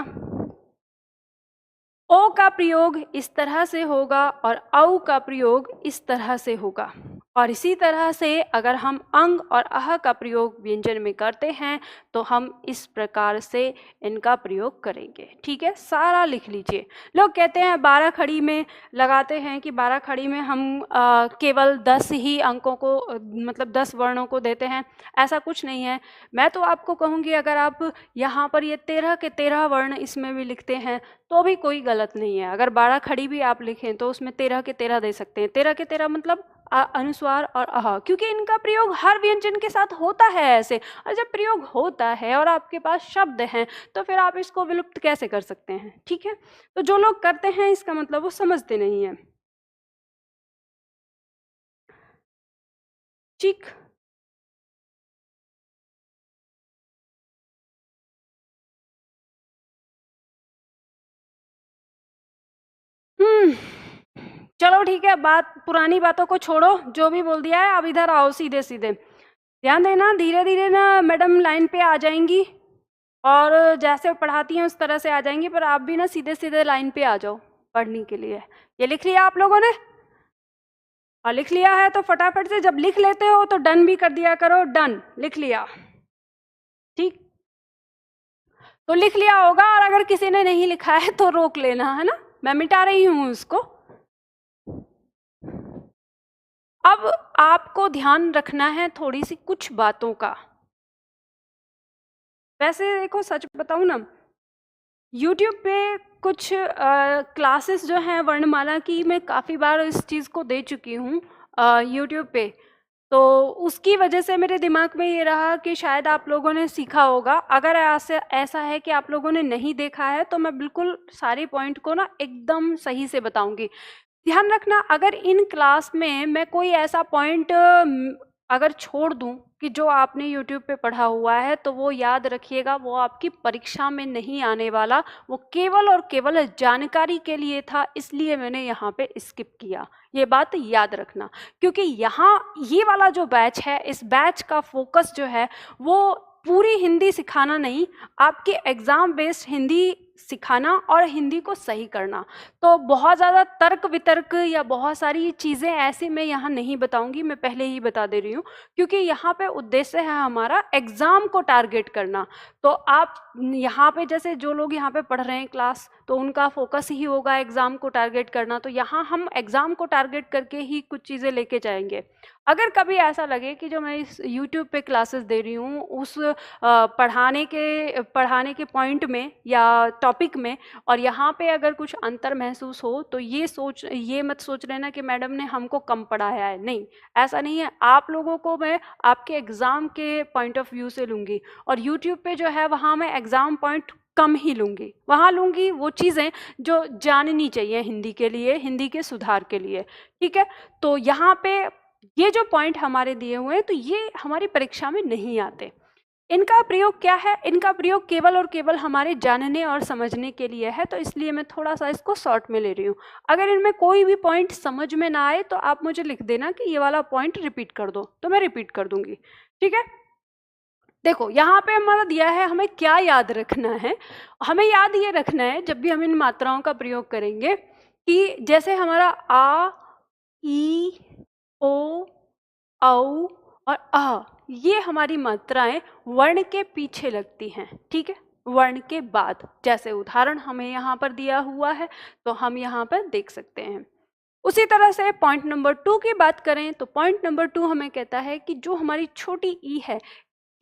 ओ का प्रयोग इस तरह से होगा, और औ का प्रयोग इस तरह से होगा। और इसी तरह से अगर हम अंग और अह का प्रयोग व्यंजन में करते हैं तो हम इस प्रकार से इनका प्रयोग करेंगे, ठीक है। सारा लिख लीजिए। लोग कहते हैं 12 खड़ी में लगाते हैं कि 12 खड़ी में हम केवल 10 ही अंकों को मतलब 10 वर्णों को देते हैं। ऐसा कुछ नहीं है। मैं तो आपको कहूँगी अगर आप यहाँ पर ये 13 के 13 वर्ण इसमें भी लिखते हैं तो भी कोई गलत नहीं है। अगर 12 खड़ी भी आप लिखें तो उसमें 13 के 13 दे सकते हैं। 13 के 13 मतलब अनुस्वार और अह, क्योंकि इनका प्रयोग हर व्यंजन के साथ होता है ऐसे। और जब प्रयोग होता है और आपके पास शब्द हैं तो फिर आप इसको विलुप्त कैसे कर सकते हैं, ठीक है। तो जो लोग करते हैं इसका मतलब वो समझते नहीं है। ठीक, चलो ठीक है, बात पुरानी बातों को छोड़ो, जो भी बोल दिया है अब इधर आओ सीधे सीधे। ध्यान देना, धीरे धीरे ना मैडम लाइन पे आ जाएंगी और जैसे पढ़ाती हैं उस तरह से आ जाएंगी, पर आप भी ना सीधे सीधे लाइन पे आ जाओ पढ़ने के लिए। ये लिख लिया आप लोगों ने? और लिख लिया है तो फटाफट से जब लिख लेते हो तो डन भी कर दिया करो। डन, लिख लिया, ठीक। तो लिख लिया होगा, और अगर किसी ने नहीं लिखा है तो रोक लेना, है ना, मैं मिटा रही हूँ उसको। अब आपको ध्यान रखना है थोड़ी सी कुछ बातों का। वैसे देखो सच बताऊँ ना, YouTube पे कुछ क्लासेस जो हैं वर्णमाला की, मैं काफ़ी बार इस चीज़ को दे चुकी हूँ YouTube पे। तो उसकी वजह से मेरे दिमाग में ये रहा कि शायद आप लोगों ने सीखा होगा। अगर ऐसा है कि आप लोगों ने नहीं देखा है तो मैं बिल्कुल सारे पॉइंट को ना एकदम सही से बताऊंगी। ध्यान रखना, अगर इन क्लास में मैं कोई ऐसा पॉइंट अगर छोड़ दूं कि जो आपने यूट्यूब पे पढ़ा हुआ है तो वो याद रखिएगा, वो आपकी परीक्षा में नहीं आने वाला, वो केवल और केवल जानकारी के लिए था, इसलिए मैंने यहाँ पे स्किप किया। ये बात याद रखना, क्योंकि यहाँ ये वाला जो बैच है, इस बैच का फोकस जो है वो पूरी हिंदी सिखाना नहीं, आपके एग्जाम बेस्ड हिंदी सिखाना और हिंदी को सही करना। तो बहुत ज़्यादा तर्क वितर्क या बहुत सारी चीज़ें ऐसी मैं यहाँ नहीं बताऊंगी, मैं पहले ही बता दे रही हूँ, क्योंकि यहाँ पे उद्देश्य है हमारा एग्ज़ाम को टारगेट करना। तो आप यहाँ पे जैसे जो लोग यहाँ पे पढ़ रहे हैं क्लास, तो उनका फोकस ही होगा एग्ज़ाम को टारगेट करना, तो यहाँ हम एग्ज़ाम को टारगेट करके ही कुछ चीज़ें लेके जाएंगे। अगर कभी ऐसा लगे कि जो मैं इस यूट्यूब पे क्लासेस दे रही हूँ उस पढ़ाने के पॉइंट में या टॉपिक में, और यहाँ पे अगर कुछ अंतर महसूस हो, तो ये मत सोच लेना कि मैडम ने हमको कम पढ़ाया है। नहीं, ऐसा नहीं है। आप लोगों को मैं आपके एग्ज़ाम के पॉइंट ऑफ व्यू से लूँगी, और यूट्यूब पे जो है वहाँ मैं एग्ज़ाम पॉइंट कम ही लूँगी। वहाँ लूँगी वो चीज़ें जो जाननी चाहिए हिंदी के लिए, हिंदी के सुधार के लिए। ठीक है, तो यहाँ पे ये जो पॉइंट हमारे दिए हुए हैं, तो ये हमारी परीक्षा में नहीं आते। इनका प्रयोग क्या है? इनका प्रयोग केवल और केवल हमारे जानने और समझने के लिए है, तो इसलिए मैं थोड़ा सा इसको शॉर्ट में ले रही हूँ। अगर इनमें कोई भी पॉइंट समझ में ना आए तो आप मुझे लिख देना कि ये वाला पॉइंट रिपीट कर दो, तो मैं रिपीट कर दूंगी। ठीक है, देखो यहाँ पे हमारा दिया है, हमें क्या याद रखना है। हमें याद ये रखना है जब भी हम इन मात्राओं का प्रयोग करेंगे कि जैसे हमारा आ, ई, ओ, औ और अ, ये हमारी मात्राएं वर्ण के पीछे लगती हैं। ठीक है, वर्ण के बाद। जैसे उदाहरण हमें यहाँ पर दिया हुआ है, तो हम यहाँ पर देख सकते हैं। उसी तरह से पॉइंट नंबर 2 की बात करें तो पॉइंट नंबर 2 हमें कहता है कि जो हमारी छोटी ई है,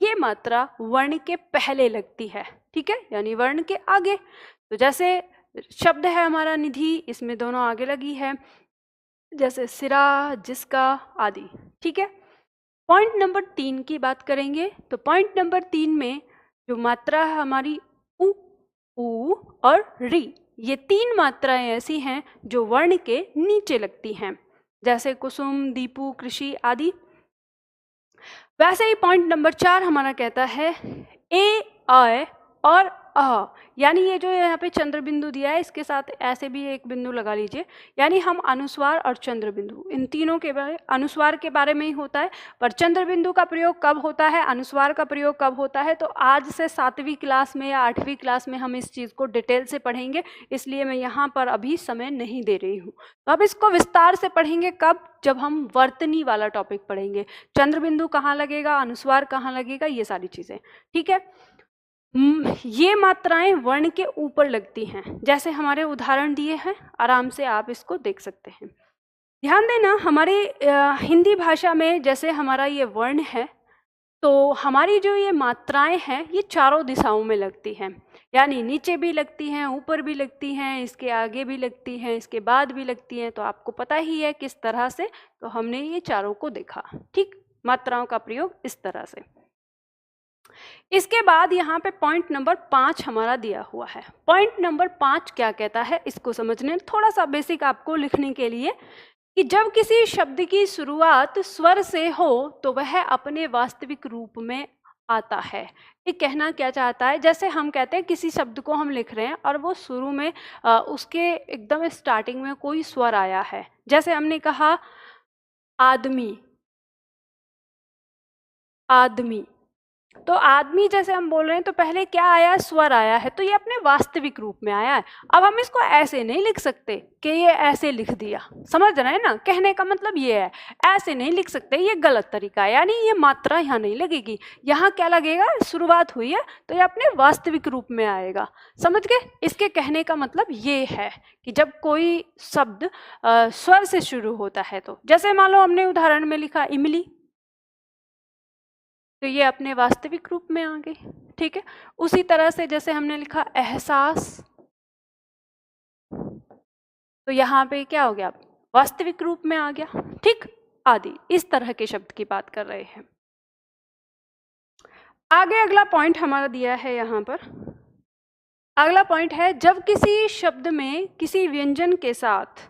ये मात्रा वर्ण के पहले लगती है। ठीक है, यानी वर्ण के आगे। तो जैसे शब्द है हमारा निधि, इसमें दोनों आगे लगी है, जैसे सिरा, जिसका आदि। ठीक है, पॉइंट नंबर 3 की बात करेंगे तो पॉइंट नंबर 3 में जो मात्रा है हमारी उ, ऊ और री, ये 3 मात्राएं ऐसी हैं जो वर्ण के नीचे लगती हैं, जैसे कुसुम, दीपू, कृषि आदि। वैसे ही पॉइंट नंबर 4 हमारा कहता है ए, अ और अ, यानी ये जो यहाँ पे चंद्र बिंदु दिया है, इसके साथ ऐसे भी एक बिंदु लगा लीजिए। यानी हम अनुस्वार और चंद्र बिंदु, इन तीनों के बारे, अनुस्वार के बारे में ही होता है, पर चंद्र बिंदु का प्रयोग कब होता है, अनुस्वार का प्रयोग कब होता है, तो आज से 7वीं क्लास में या 8वीं क्लास में हम इस चीज़ को डिटेल से पढ़ेंगे, इसलिए मैं यहाँ पर अभी समय नहीं दे रही हूँ। तो अब इसको विस्तार से पढ़ेंगे कब? जब हम वर्तनी वाला टॉपिक पढ़ेंगे, चंद्र बिंदु कहाँ लगेगा, अनुस्वार कहाँ लगेगा, ये सारी चीज़ें। ठीक है, ये मात्राएं वर्ण के ऊपर लगती हैं, जैसे हमारे उदाहरण दिए हैं, आराम से आप इसको देख सकते हैं। ध्यान देना, हमारे हिंदी भाषा में जैसे हमारा ये वर्ण है, तो हमारी जो ये मात्राएं हैं ये चारों दिशाओं में लगती हैं, यानी नीचे भी लगती हैं, ऊपर भी लगती हैं, इसके आगे भी लगती हैं, इसके बाद भी लगती हैं। तो आपको पता ही है किस तरह से, तो हमने ये चारों को देखा। ठीक, मात्राओं का प्रयोग इस तरह से। इसके बाद यहाँ पे पॉइंट नंबर 5 हमारा दिया हुआ है। पॉइंट नंबर 5 क्या कहता है, इसको समझने थोड़ा सा बेसिक आपको लिखने के लिए, कि जब किसी शब्द की शुरुआत स्वर से हो तो वह अपने वास्तविक रूप में आता है। ये कहना क्या चाहता है, जैसे हम कहते हैं किसी शब्द को हम लिख रहे हैं और वो शुरू में उसके एकदम स्टार्टिंग में कोई स्वर आया है, जैसे हमने कहा आदमी, आदमी, तो आदमी जैसे हम बोल रहे हैं तो पहले क्या आया, स्वर आया है, तो ये अपने वास्तविक रूप में आया है। अब हम इसको ऐसे नहीं लिख सकते कि ये ऐसे लिख दिया, समझ रहे हैं ना, कहने का मतलब ये है, ऐसे नहीं लिख सकते, ये गलत तरीका है, यानी ये मात्रा यहाँ नहीं लगेगी। यहाँ क्या लगेगा, शुरुआत हुई है तो ये अपने वास्तविक रूप में आएगा। समझ गए? इसके कहने का मतलब ये है कि जब कोई शब्द स्वर से शुरू होता है, तो जैसे मान लो हमने उदाहरण में लिखा इमली, तो ये अपने वास्तविक रूप में आ गई। ठीक है, उसी तरह से जैसे हमने लिखा एहसास, तो यहाँ पे क्या हो गया, वास्तविक रूप में आ गया। ठीक, आदि, इस तरह के शब्द की बात कर रहे हैं। आगे अगला पॉइंट हमारा दिया है यहाँ पर। अगला पॉइंट है, जब किसी शब्द में किसी व्यंजन के साथ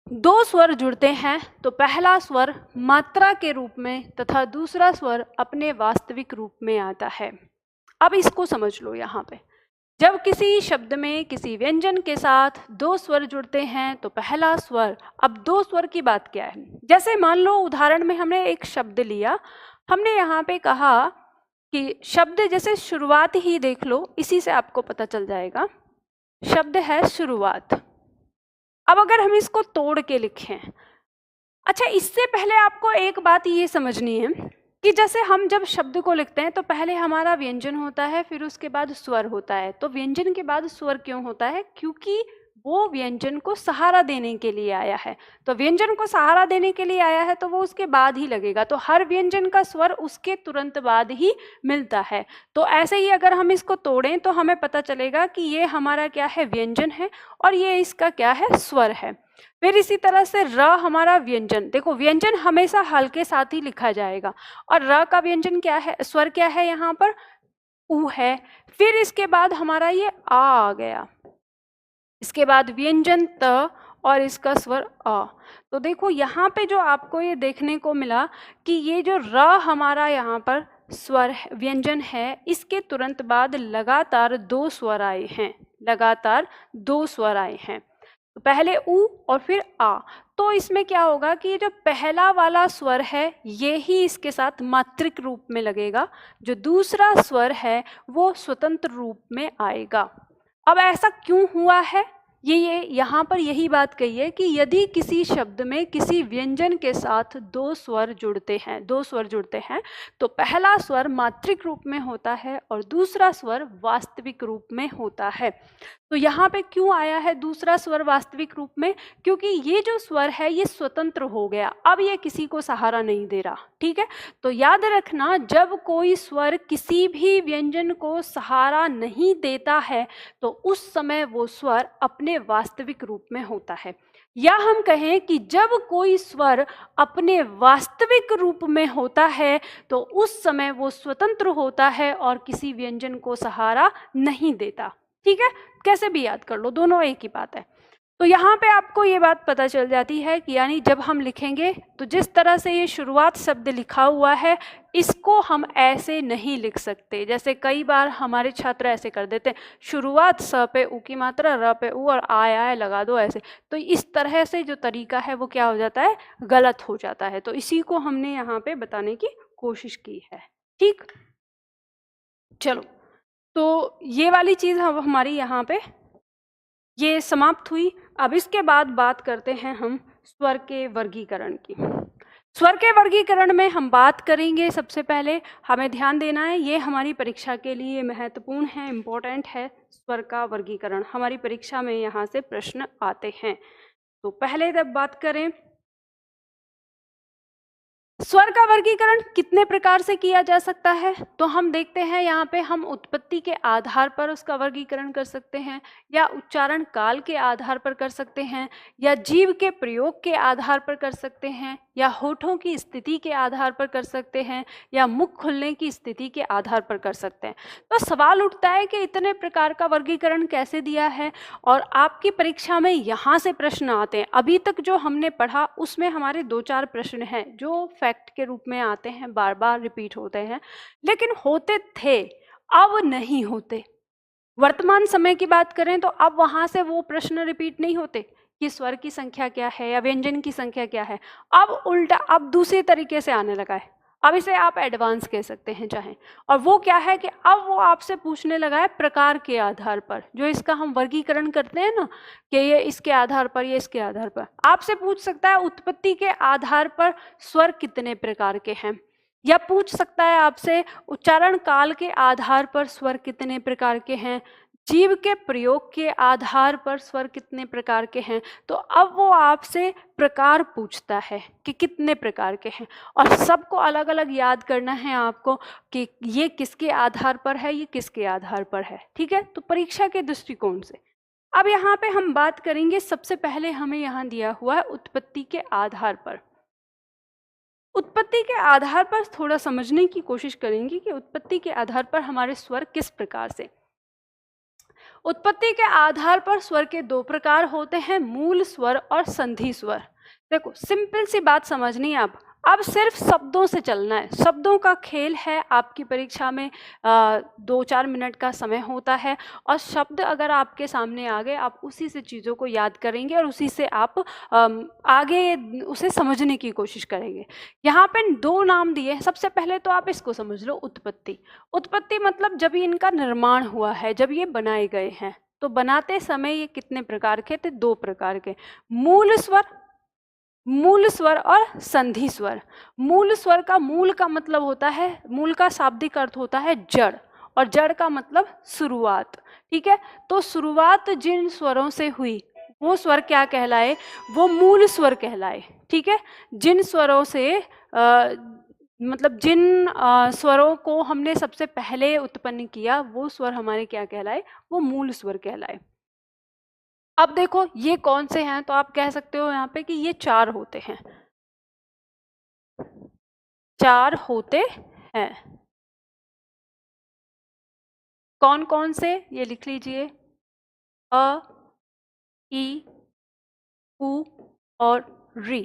दो स्वर जुड़ते हैं तो पहला स्वर मात्रा के रूप में तथा दूसरा स्वर अपने वास्तविक रूप में आता है। अब इसको समझ लो। यहाँ पे जब किसी शब्द में किसी व्यंजन के साथ दो स्वर जुड़ते हैं तो पहला स्वर, अब दो स्वर की बात क्या है, जैसे मान लो उदाहरण में हमने एक शब्द लिया, हमने यहाँ पे कहा कि शब्द जैसे शुरुआत ही देख लो, इसी से आपको पता चल जाएगा। शब्द है शुरुआत। अब अगर हम इसको तोड़ के लिखें, अच्छा इससे पहले आपको एक बात ये समझनी है कि जैसे हम जब शब्द को लिखते हैं तो पहले हमारा व्यंजन होता है, फिर उसके बाद स्वर होता है। तो व्यंजन के बाद स्वर क्यों होता है? क्योंकि वो व्यंजन को सहारा देने के लिए आया है। तो व्यंजन को सहारा देने के लिए आया है तो वो उसके बाद ही लगेगा। तो हर व्यंजन का स्वर उसके तुरंत बाद ही मिलता है। तो ऐसे ही अगर हम इसको तोड़ें तो हमें पता चलेगा कि ये हमारा क्या है, व्यंजन है, और ये इसका क्या है, स्वर है। फिर इसी तरह से र हमारा व्यंजन, देखो व्यंजन हमेशा हल के साथ ही लिखा जाएगा, और र का व्यंजन क्या है, स्वर क्या है, यहाँ पर उ है। फिर इसके बाद हमारा ये आ गया, इसके बाद व्यंजन त और इसका स्वर अ। तो देखो यहाँ पे जो आपको ये देखने को मिला कि ये जो र हमारा यहाँ पर स्वर व्यंजन है, इसके तुरंत बाद लगातार दो स्वर आए हैं, लगातार दो स्वर आए हैं। पहले उ और फिर आ। तो इसमें क्या होगा कि ये जो पहला वाला स्वर है ये ही इसके साथ मात्रिक रूप में लगेगा, जो दूसरा स्वर है वो स्वतंत्र रूप में आएगा। अब ऐसा क्यों हुआ है, ये यहाँ पर यही बात कही है कि यदि किसी शब्द में किसी व्यंजन के साथ दो स्वर जुड़ते हैं तो पहला स्वर मात्रिक रूप में होता है और दूसरा स्वर वास्तविक रूप में होता है। तो यहाँ पे क्यों आया है दूसरा स्वर वास्तविक रूप में? क्योंकि ये जो स्वर है ये स्वतंत्र हो गया, अब ये किसी को सहारा नहीं दे रहा। ठीक है, तो याद रखना जब कोई स्वर किसी भी व्यंजन को सहारा नहीं देता है तो उस समय वो स्वर अपने वास्तविक रूप में होता है। या हम कहें कि जब कोई स्वर अपने वास्तविक रूप में होता है तो उस समय वो स्वतंत्र होता है और किसी व्यंजन को सहारा नहीं देता। ठीक है, कैसे भी याद कर लो, दोनों एक ही बात है। तो यहाँ पे आपको ये बात पता चल जाती है कि यानी जब हम लिखेंगे तो जिस तरह से ये शुरुआत शब्द लिखा हुआ है इसको हम ऐसे नहीं लिख सकते। जैसे कई बार हमारे छात्र ऐसे कर देते हैं, शुरुआत स पे उ की मात्रा, र पे उ और आय लगा दो ऐसे। तो इस तरह से जो तरीका है वो क्या हो जाता है, गलत हो जाता है। तो इसी को हमने यहाँ पे बताने की कोशिश की है। ठीक, चलो तो ये वाली चीज़ अब हमारी यहाँ पे ये समाप्त हुई। अब इसके बाद बात करते हैं हम स्वर के वर्गीकरण की। स्वर के वर्गीकरण में हम बात करेंगे, सबसे पहले हमें ध्यान देना है, ये हमारी परीक्षा के लिए महत्वपूर्ण है, इम्पोर्टेंट है। स्वर का वर्गीकरण हमारी परीक्षा में यहाँ से प्रश्न आते हैं। तो पहले जब बात करें स्वर का वर्गीकरण कितने प्रकार से किया जा सकता है, तो हम देखते हैं यहाँ पे हम उत्पत्ति के आधार पर उसका वर्गीकरण कर सकते हैं, या उच्चारण काल के आधार पर कर सकते हैं, या जीव के प्रयोग के आधार पर कर सकते हैं, या होठों की स्थिति के आधार पर कर सकते हैं, या मुख खुलने की स्थिति के आधार पर कर सकते हैं। तो सवाल उठता है कि इतने प्रकार का वर्गीकरण कैसे दिया है, और आपकी परीक्षा में यहाँ से प्रश्न आते हैं। अभी तक जो हमने पढ़ा उसमें हमारे 2-4 प्रश्न हैं जो फैक्ट के रूप में आते हैं, बार बार रिपीट होते हैं, लेकिन होते थे, अब नहीं होते। वर्तमान समय की बात करें तो अब वहाँ से वो प्रश्न रिपीट नहीं होते कि स्वर की संख्या क्या है या व्यंजन की संख्या क्या है। अब उल्टा, अब दूसरे तरीके से आने लगा है। अब इसे आप एडवांस कह सकते हैं चाहें, और वो क्या है कि अब वो आपसे पूछने लगा है प्रकार के आधार पर, जो इसका हम वर्गीकरण करते हैं ना कि ये इसके आधार पर, ये इसके आधार पर, आपसे पूछ सकता है उत्पत्ति के आधार पर स्वर कितने प्रकार के हैं, या पूछ सकता है आपसे उच्चारण काल के आधार पर स्वर कितने प्रकार के हैं, जीव के प्रयोग के आधार पर स्वर कितने प्रकार के हैं। तो अब वो आपसे प्रकार पूछता है कि कितने प्रकार के हैं, और सबको अलग अलग याद करना है आपको कि ये किसके आधार पर है, ये किसके आधार पर है। ठीक है, तो परीक्षा के दृष्टिकोण से अब यहाँ पे हम बात करेंगे। सबसे पहले हमें यहाँ दिया हुआ है उत्पत्ति के आधार पर। उत्पत्ति के आधार पर थोड़ा समझने की कोशिश करेंगे कि उत्पत्ति के आधार पर हमारे स्वर किस प्रकार से। उत्पत्ति के आधार पर स्वर के दो प्रकार होते हैं, मूल स्वर और संधि स्वर। देखो सिंपल सी बात समझनी है, अब सिर्फ शब्दों से चलना है, शब्दों का खेल है। आपकी परीक्षा में 2-4 मिनट का समय होता है और शब्द अगर आपके सामने आ गए, आप उसी से चीज़ों को याद करेंगे और उसी से आप आगे उसे समझने की कोशिश करेंगे। यहाँ पे 2 नाम दिए हैं। सबसे पहले तो आप इसको समझ लो, उत्पत्ति। उत्पत्ति मतलब जब इनका निर्माण हुआ है, जब ये बनाए गए हैं। तो बनाते समय ये कितने प्रकार के थे? 2 प्रकार के, मूल स्वर और संधि स्वर। मूल स्वर का मूल का मतलब होता है, मूल का शाब्दिक अर्थ होता है जड़, और जड़ का मतलब शुरुआत। ठीक है, तो शुरुआत जिन स्वरों से हुई वो स्वर क्या कहलाए? वो मूल स्वर कहलाए। ठीक है, जिन स्वरों से मतलब जिन स्वरों को हमने सबसे पहले उत्पन्न किया वो स्वर हमारे क्या कहलाए? वो मूल स्वर कहलाए। अब देखो ये कौन से हैं, तो आप कह सकते हो यहाँ पे कि ये 4 होते हैं, 4 होते हैं। कौन कौन से? ये लिख लीजिए, अ, ई, उ और री।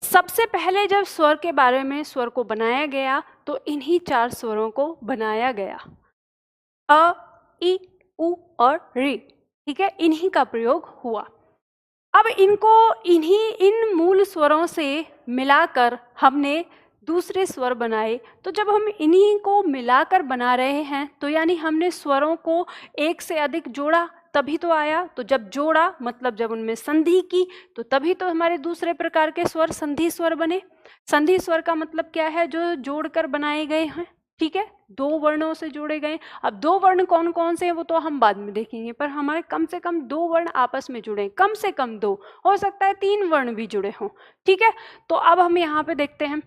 सबसे पहले जब स्वर के बारे में, स्वर को बनाया गया, तो इन्हीं 4 स्वरों को बनाया गया, अ, ई, उ और री। ठीक है, इन्हीं का प्रयोग हुआ। अब इनको इन मूल स्वरों से मिलाकर हमने दूसरे स्वर बनाए। तो जब हम इन्हीं को मिलाकर बना रहे हैं, तो यानी हमने स्वरों को एक से अधिक जोड़ा, तभी तो आया। तो जब जोड़ा मतलब जब उनमें संधि की, तो तभी तो हमारे दूसरे प्रकार के स्वर संधि स्वर बने। संधि स्वर का मतलब क्या है? जो जोड़कर बनाए गए हैं। ठीक है, 2 वर्णों से जोड़े गए। अब 2 वर्ण कौन कौन से हैं वो तो हम बाद में देखेंगे, पर हमारे कम से कम 2 वर्ण आपस में जुड़े, कम से कम 2, हो सकता है 3 वर्ण भी जुड़े हों। ठीक है, तो अब हम यहाँ पे देखते हैं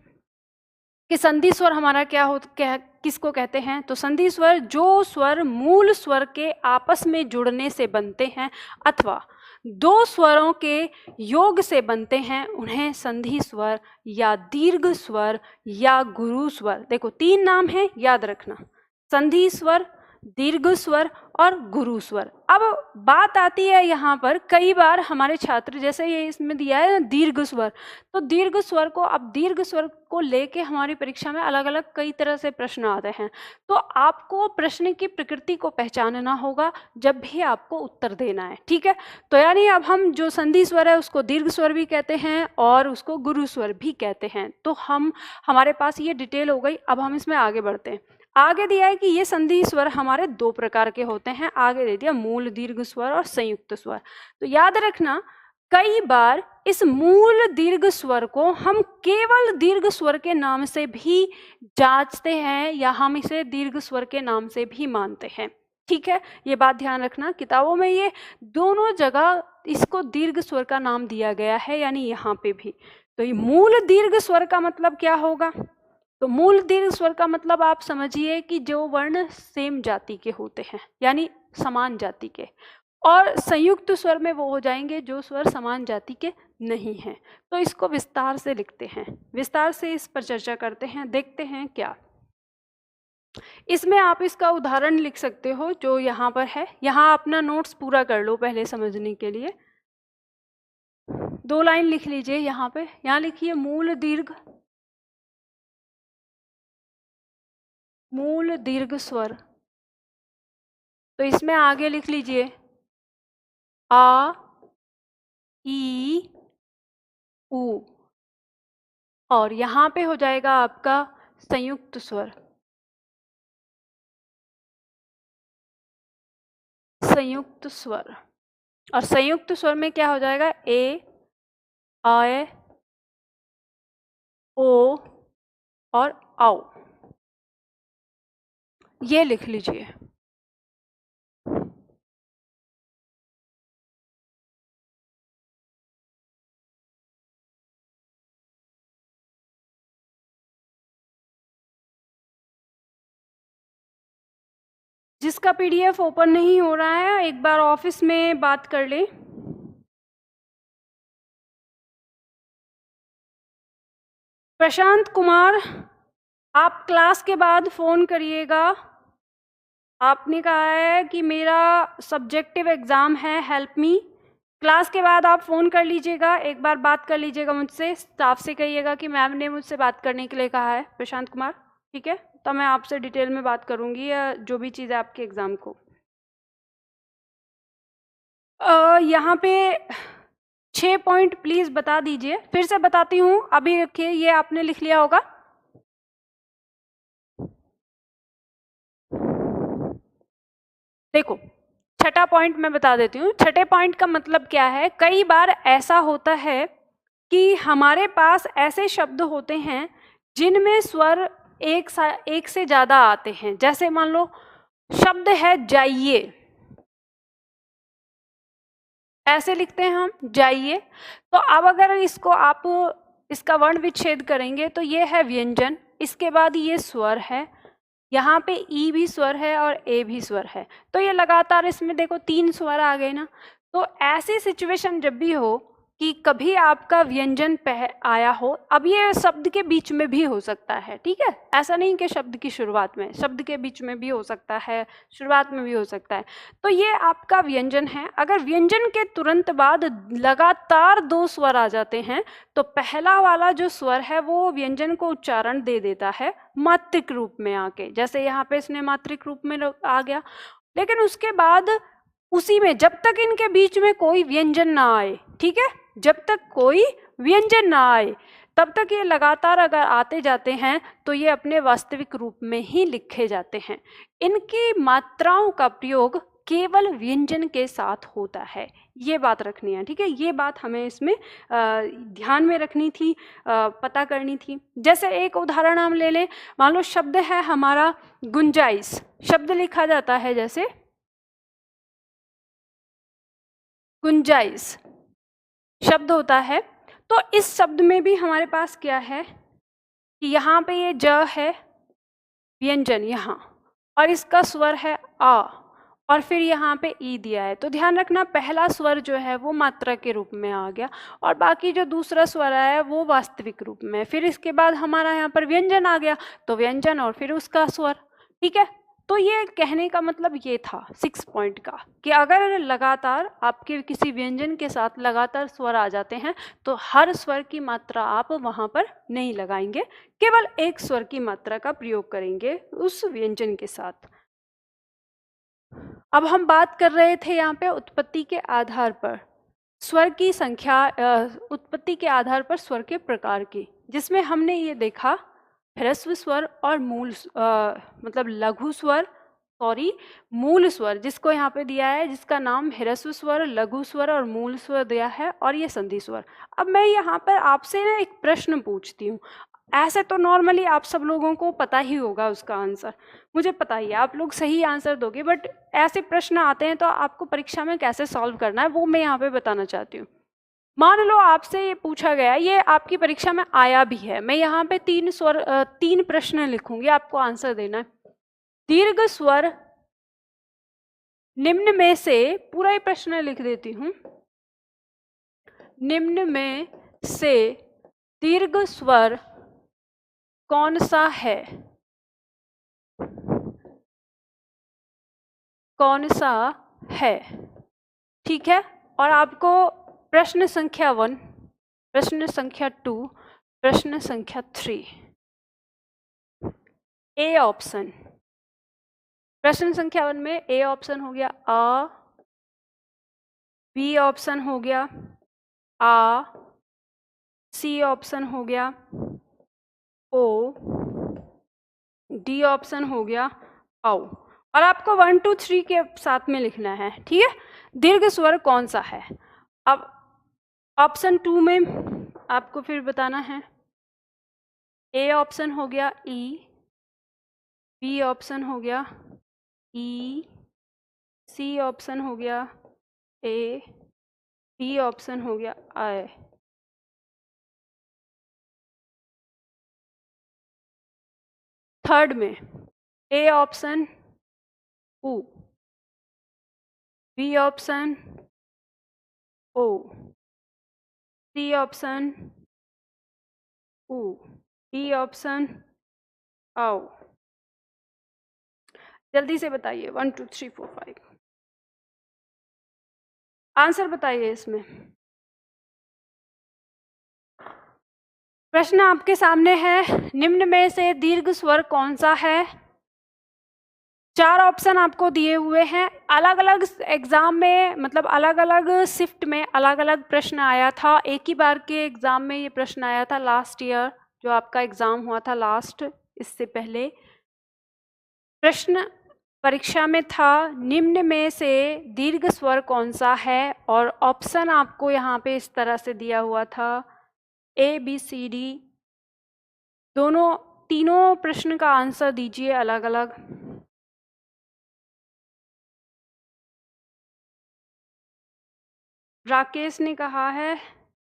कि संधि स्वर हमारा किसको कहते हैं। तो संधि स्वर जो स्वर मूल स्वर के आपस में जुड़ने से बनते हैं अथवा 2 स्वरों के योग से बनते हैं, उन्हें संधि स्वर या दीर्घ स्वर या गुरु स्वर। देखो 3 नाम हैं, याद रखना, संधि स्वर, दीर्घ स्वर और गुरु स्वर। अब बात आती है यहाँ पर, कई बार हमारे छात्र, जैसे ये इसमें दिया है ना दीर्घ स्वर, तो दीर्घ स्वर को, अब दीर्घ स्वर को लेके हमारी परीक्षा में अलग अलग कई तरह से प्रश्न आते हैं। तो आपको प्रश्न की प्रकृति को पहचानना होगा जब भी आपको उत्तर देना है। ठीक है, तो यानी अब हम जो संधि स्वर है उसको दीर्घ स्वर भी कहते हैं और उसको गुरु स्वर भी कहते हैं। तो हमारे पास ये डिटेल हो गई। अब हम इसमें आगे बढ़ते हैं। आगे दिया है कि ये संधि स्वर हमारे 2 प्रकार के होते हैं। आगे दे दिया मूल दीर्घ स्वर और संयुक्त स्वर। तो याद रखना, कई बार इस मूल दीर्घ स्वर को हम केवल दीर्घ स्वर के नाम से भी जांचते हैं या हम इसे दीर्घ स्वर के नाम से भी मानते हैं। ठीक है, ये बात ध्यान रखना, किताबों में ये दोनों जगह इसको दीर्घ स्वर का नाम दिया गया है, यानी यहाँ पे भी। तो ये मूल दीर्घ स्वर का मतलब क्या होगा? तो मूल दीर्घ स्वर का मतलब आप समझिए कि जो वर्ण सेम जाति के होते हैं, यानी समान जाति के। और संयुक्त स्वर में वो हो जाएंगे जो स्वर समान जाति के नहीं हैं। तो इसको विस्तार से लिखते हैं, विस्तार से इस पर चर्चा करते हैं, देखते हैं क्या। इसमें आप इसका उदाहरण लिख सकते हो जो यहाँ पर है। यहाँ अपना नोट्स पूरा कर लो पहले समझने के लिए। 2 लाइन लिख लीजिए यहाँ पे। यहाँ लिखिए मूल दीर्घ स्वर। तो इसमें आगे लिख लीजिए आ, ई, उ, और यहाँ पे हो जाएगा आपका संयुक्त स्वर। संयुक्त स्वर, और संयुक्त स्वर में क्या हो जाएगा? ए, आए, ओ और आओ। ये लिख लीजिए। जिसका पीडीएफ ओपन नहीं हो रहा है, एक बार ऑफिस में बात कर ले। प्रशांत कुमार, आप क्लास के बाद फोन करिएगा। आपने कहा है कि मेरा सब्जेक्टिव एग्ज़ाम है, हेल्प मी। क्लास के बाद आप फ़ोन कर लीजिएगा, एक बार बात कर लीजिएगा मुझसे, स्टाफ से कहिएगा कि मैम ने मुझसे बात करने के लिए कहा है, प्रशांत कुमार, ठीक है? तो मैं आपसे डिटेल में बात करूँगी या जो भी चीज़ है आपके एग्ज़ाम को। यहाँ पे 6 पॉइंट प्लीज़ बता दीजिए, फिर से बताती हूँ, अभी रखिए, ये आपने लिख लिया होगा। देखो, छठा पॉइंट मैं बता देती हूँ। छठे पॉइंट का मतलब क्या है, कई बार ऐसा होता है कि हमारे पास ऐसे शब्द होते हैं जिनमें स्वर एक से ज़्यादा आते हैं। जैसे मान लो शब्द है जाइए, ऐसे लिखते हैं हम, जाइए। तो अब अगर इसको आप इसका वर्ण विच्छेद करेंगे तो ये है व्यंजन, इसके बाद ये स्वर है, यहाँ पे ई भी स्वर है और ए भी स्वर है, तो ये लगातार इसमें देखो 3 स्वर आ गए ना। तो ऐसी सिचुएशन जब भी हो कि कभी आपका व्यंजन आया हो, अब ये शब्द के बीच में भी हो सकता है, ठीक है? ऐसा नहीं कि शब्द की शुरुआत में, शब्द के बीच में भी हो सकता है, शुरुआत में भी हो सकता है। तो ये आपका व्यंजन है। अगर व्यंजन के तुरंत बाद लगातार 2 स्वर आ जाते हैं तो पहला वाला जो स्वर है वो व्यंजन को उच्चारण दे देता है मात्रिक रूप में आके, जैसे यहाँ पे इसने मात्रिक रूप में आ गया। लेकिन उसके बाद उसी में जब तक इनके बीच में कोई व्यंजन ना आए, ठीक है, जब तक कोई व्यंजन ना आए तब तक ये लगातार अगर आते जाते हैं तो ये अपने वास्तविक रूप में ही लिखे जाते हैं। इनकी मात्राओं का प्रयोग केवल व्यंजन के साथ होता है, ये बात रखनी है, ठीक है? ये बात हमें इसमें ध्यान में रखनी थी, पता करनी थी। जैसे एक उदाहरण हम ले लें, मान लो शब्द है हमारा गुंजाइश, शब्द लिखा जाता है जैसे गुंजाइश शब्द होता है। तो इस शब्द में भी हमारे पास क्या है कि यहाँ पे ये ज है व्यंजन यहाँ, और इसका स्वर है आ, और फिर यहाँ पे ई दिया है। तो ध्यान रखना पहला स्वर जो है वो मात्रा के रूप में आ गया और बाकी जो दूसरा स्वर है वो वास्तविक रूप में। फिर इसके बाद हमारा यहाँ पर व्यंजन आ गया, तो व्यंजन और फिर उसका स्वर, ठीक है? तो ये कहने का मतलब ये था 6 पॉइंट का कि अगर लगातार आपके किसी व्यंजन के साथ लगातार स्वर आ जाते हैं तो हर स्वर की मात्रा आप वहाँ पर नहीं लगाएंगे, केवल एक स्वर की मात्रा का प्रयोग करेंगे उस व्यंजन के साथ। अब हम बात कर रहे थे यहाँ पे उत्पत्ति के आधार पर स्वर की संख्या, उत्पत्ति के आधार पर स्वर के प्रकार की, जिसमें हमने ये देखा ह्रस्व स्वर और मतलब लघु स्वर, सॉरी मूल स्वर, जिसको यहाँ पे दिया है, जिसका नाम ह्रस्व स्वर, लघु स्वर और मूल स्वर दिया है, और ये संधि स्वर। अब मैं यहाँ पर आपसे ना एक प्रश्न पूछती हूँ, ऐसे तो नॉर्मली आप सब लोगों को पता ही होगा उसका आंसर, मुझे पता ही है आप लोग सही आंसर दोगे, बट ऐसे प्रश्न आते हैं तो आपको परीक्षा में कैसे सॉल्व करना है वो मैं यहाँ पे बताना चाहती हूँ। मान लो आपसे ये पूछा गया, ये आपकी परीक्षा में आया भी है, मैं यहाँ पे 3 प्रश्न लिखूंगी, आपको आंसर देना है। दीर्घ स्वर निम्न में से, पूरा ही प्रश्न लिख देती हूँ, निम्न में से दीर्घ स्वर कौन सा है, कौन सा है, ठीक है? और आपको प्रश्न संख्या 1, प्रश्न संख्या 2, प्रश्न संख्या 3, ए ऑप्शन, प्रश्न संख्या 1 में ए ऑप्शन हो गया आ, बी ऑप्शन हो गया आ, सी ऑप्शन हो गया ओ, डी ऑप्शन हो गया आओ, और आपको 1 2 3 के साथ में लिखना है, ठीक है? दीर्घ स्वर कौन सा है। अब ऑप्शन 2 में आपको फिर बताना है, ए ऑप्शन हो गया ई, बी ऑप्शन हो गया ई, सी ऑप्शन हो गया ए, डी ऑप्शन हो गया आई। थर्ड में ए ऑप्शन ऊ, बी ऑप्शन ओ, सी ऑप्शन ऊ, डी ऑप्शन आओ। जल्दी से बताइए, 1 2 3 4 5 आंसर बताइए इसमें। प्रश्न आपके सामने है, निम्न में से दीर्घ स्वर कौन सा है? 4 ऑप्शन आपको दिए हुए हैं। अलग अलग एग्जाम में, मतलब अलग अलग शिफ्ट में अलग अलग प्रश्न आया था। एक ही बार के एग्जाम में ये प्रश्न आया था लास्ट ईयर, जो आपका एग्जाम हुआ था लास्ट, इससे पहले प्रश्न परीक्षा में था, निम्न में से दीर्घ स्वर कौन सा है? और ऑप्शन आपको यहाँ पे इस तरह से दिया हुआ था, ए बी सी डी। तीनों प्रश्न का आंसर दीजिए अलग अलग। राकेश ने कहा है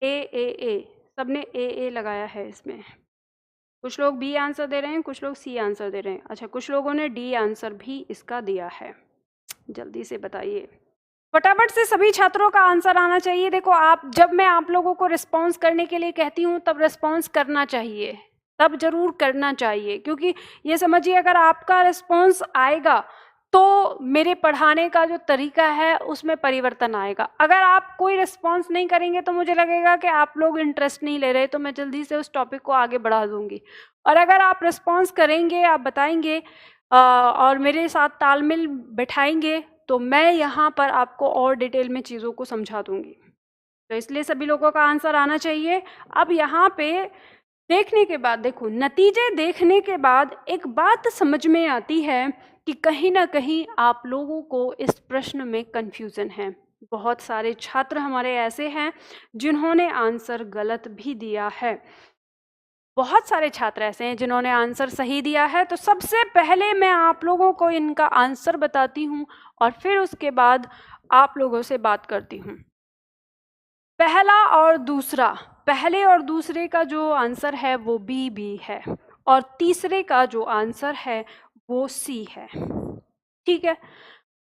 ए, सबने ए लगाया है इसमें। कुछ लोग बी आंसर दे रहे हैं, कुछ लोग सी आंसर दे रहे हैं। अच्छा, कुछ लोगों ने डी आंसर भी इसका दिया है। जल्दी से बताइए, फटाफट से सभी छात्रों का आंसर आना चाहिए। देखो, जब मैं आप लोगों को रिस्पॉन्स करने के लिए कहती हूँ तब रिस्पॉन्स करना चाहिए, तब जरूर करना चाहिए, क्योंकि ये समझिए अगर आपका रिस्पॉन्स आएगा तो मेरे पढ़ाने का जो तरीका है उसमें परिवर्तन आएगा। अगर आप कोई रिस्पॉन्स नहीं करेंगे तो मुझे लगेगा कि आप लोग इंटरेस्ट नहीं ले रहे, तो मैं जल्दी से उस टॉपिक को आगे बढ़ा दूंगी। और अगर आप रिस्पॉन्स करेंगे, आप बताएंगे और मेरे साथ तालमेल बैठाएंगे, तो मैं यहाँ पर आपको और डिटेल में चीज़ों को समझा दूंगी। तो इसलिए सभी लोगों का आंसर आना चाहिए। अब यहाँ पे देखने के बाद, देखो, नतीजे देखने के बाद एक बात समझ में आती है कि कहीं ना कहीं आप लोगों को इस प्रश्न में कंफ्यूजन है। बहुत सारे छात्र हमारे ऐसे हैं जिन्होंने आंसर गलत भी दिया है, बहुत सारे छात्र ऐसे हैं जिन्होंने आंसर सही दिया है। तो सबसे पहले मैं आप लोगों को इनका आंसर बताती हूँ और फिर उसके बाद आप लोगों से बात करती हूँ। पहला और दूसरा, पहले और दूसरे का जो आंसर है वो बी है, और तीसरे का जो आंसर है वो सी है। ठीक है,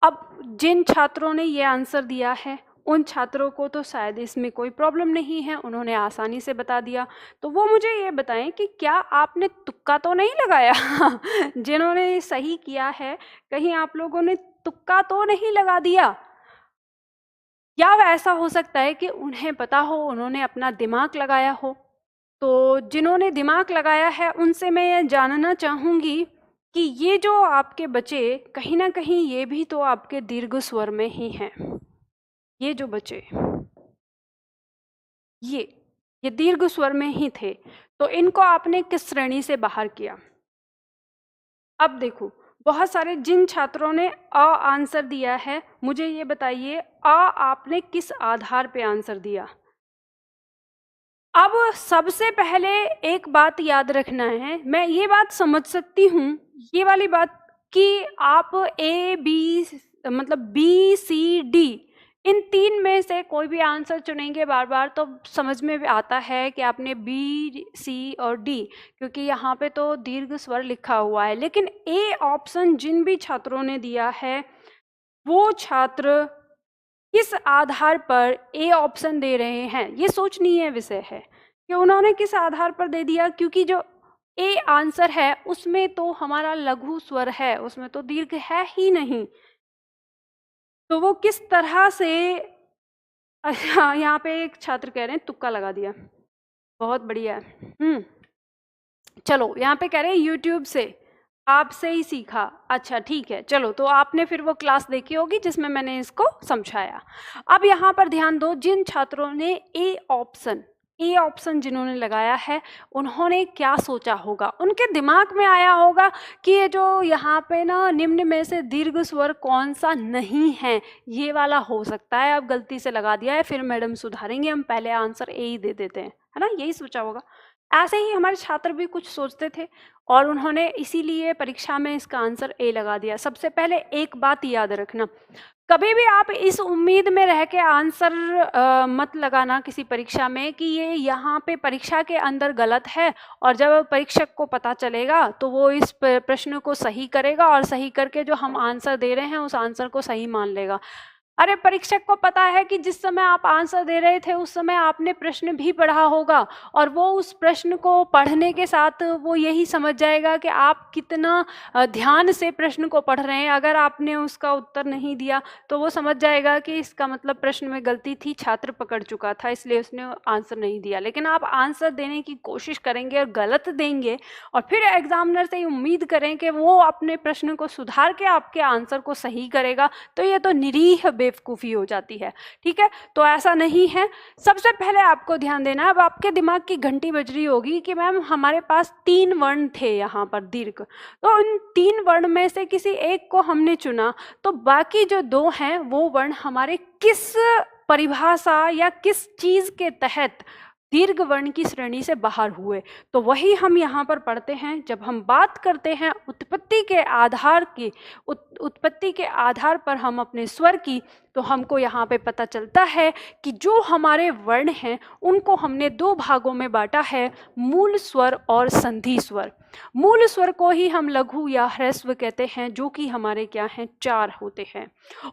अब जिन छात्रों ने ये आंसर दिया है उन छात्रों को तो शायद इसमें कोई प्रॉब्लम नहीं है, उन्होंने आसानी से बता दिया। तो वो मुझे ये बताएं कि क्या आपने तुक्का तो नहीं लगाया? जिन्होंने सही किया है, कहीं आप लोगों ने तुक्का तो नहीं लगा दिया? या ऐसा हो सकता है कि उन्हें पता हो, उन्होंने अपना दिमाग लगाया हो? तो जिन्होंने दिमाग लगाया है उनसे मैं ये जानना चाहूँगी कि ये जो आपके बच्चे, कहीं ना कहीं ये भी तो आपके दीर्घ स्वर में ही हैं। ये जो बच्चे, ये दीर्घ स्वर में ही थे, तो इनको आपने किस श्रेणी से बाहर किया? अब देखो, बहुत सारे जिन छात्रों ने अ आंसर दिया है, मुझे ये बताइए अ आपने किस आधार पे आंसर दिया? अब सबसे पहले एक बात याद रखना है, मैं ये बात समझ सकती हूँ, ये वाली बात, कि आप ए बी, मतलब बी सी डी, इन तीन में से कोई भी आंसर चुनेंगे बार बार तो समझ में आता है कि आपने बी सी और डी, क्योंकि यहाँ पे तो दीर्घ स्वर लिखा हुआ है। लेकिन ए ऑप्शन जिन भी छात्रों ने दिया है, वो छात्र किस आधार पर ए ऑप्शन दे रहे हैं, ये सोचनीय विषय है कि उन्होंने किस आधार पर दे दिया। क्योंकि जो ए आंसर है उसमें तो हमारा लघु स्वर है, उसमें तो दीर्घ है ही नहीं, तो वो किस तरह से, अच्छा, यहाँ पे एक छात्र कह रहे हैं तुक्का लगा दिया, बहुत बढ़िया है। चलो, यहाँ पे कह रहे हैं यूट्यूब से, आपसे ही सीखा। अच्छा, ठीक है, चलो, तो आपने फिर वो क्लास देखी होगी जिसमें मैंने इसको समझाया। अब यहाँ पर ध्यान दो, जिन छात्रों ने ए ऑप्शन जिन्होंने लगाया है, उन्होंने क्या सोचा होगा? उनके दिमाग में आया होगा कि ये जो यहाँ पे ना निम्न में से दीर्घ स्वर कौन सा नहीं है, ये वाला हो सकता है, अब गलती से लगा दिया है, फिर मैडम सुधारेंगे, हम पहले आंसर ए ही दे देते हैं, है ना, यही सोचा होगा। ऐसे ही हमारे छात्र भी कुछ सोचते थे और उन्होंने इसीलिए परीक्षा में इसका आंसर ए लगा दिया। सबसे पहले एक बात याद रखना, कभी भी आप इस उम्मीद में रह के आंसर मत लगाना किसी परीक्षा में कि ये यहाँ पे परीक्षा के अंदर गलत है और जब परीक्षक को पता चलेगा तो वो इस प्रश्न को सही करेगा और सही करके जो हम आंसर दे रहे हैं उस आंसर को सही मान लेगा। अरे परीक्षक को पता है कि जिस समय आप आंसर दे रहे थे उस समय आपने प्रश्न भी पढ़ा होगा, और वो उस प्रश्न को पढ़ने के साथ वो यही समझ जाएगा कि आप कितना ध्यान से प्रश्न को पढ़ रहे हैं। अगर आपने उसका उत्तर नहीं दिया तो वो समझ जाएगा कि इसका मतलब प्रश्न में गलती थी, छात्र पकड़ चुका था, इसलिए उसने आंसर नहीं दिया। लेकिन आप आंसर देने की कोशिश करेंगे और गलत देंगे, और फिर एग्जामिनर से उम्मीद करें कि वो अपने प्रश्न को सुधार के आपके आंसर को सही करेगा, तो ये तो निरीह बेवकूफ़ी हो जाती है। ठीक है, तो ऐसा नहीं है। सबसे पहले आपको ध्यान देना है, अब आपके दिमाग की घंटी बज रही होगी कि मैम हमारे पास 3 वर्ण थे यहाँ पर दीर्घ, तो उन 3 वर्ण में से किसी एक को हमने चुना, तो बाकी जो 2 हैं वो वर्ण हमारे किस परिभाषा या किस चीज़ के तहत दीर्घ वर्ण की श्रेणी से बाहर हुए, तो वही हम यहाँ पर पढ़ते हैं। जब हम बात करते हैं उत्पत्ति के आधार की, उत्पत्ति के आधार पर हम अपने स्वर की, तो हमको यहाँ पे पता चलता है कि जो हमारे वर्ण हैं उनको हमने 2 भागों में बांटा है, मूल स्वर और संधि स्वर। मूल स्वर को ही हम लघु या ह्रस्व कहते हैं, जो कि हमारे क्या हैं, 4 होते हैं।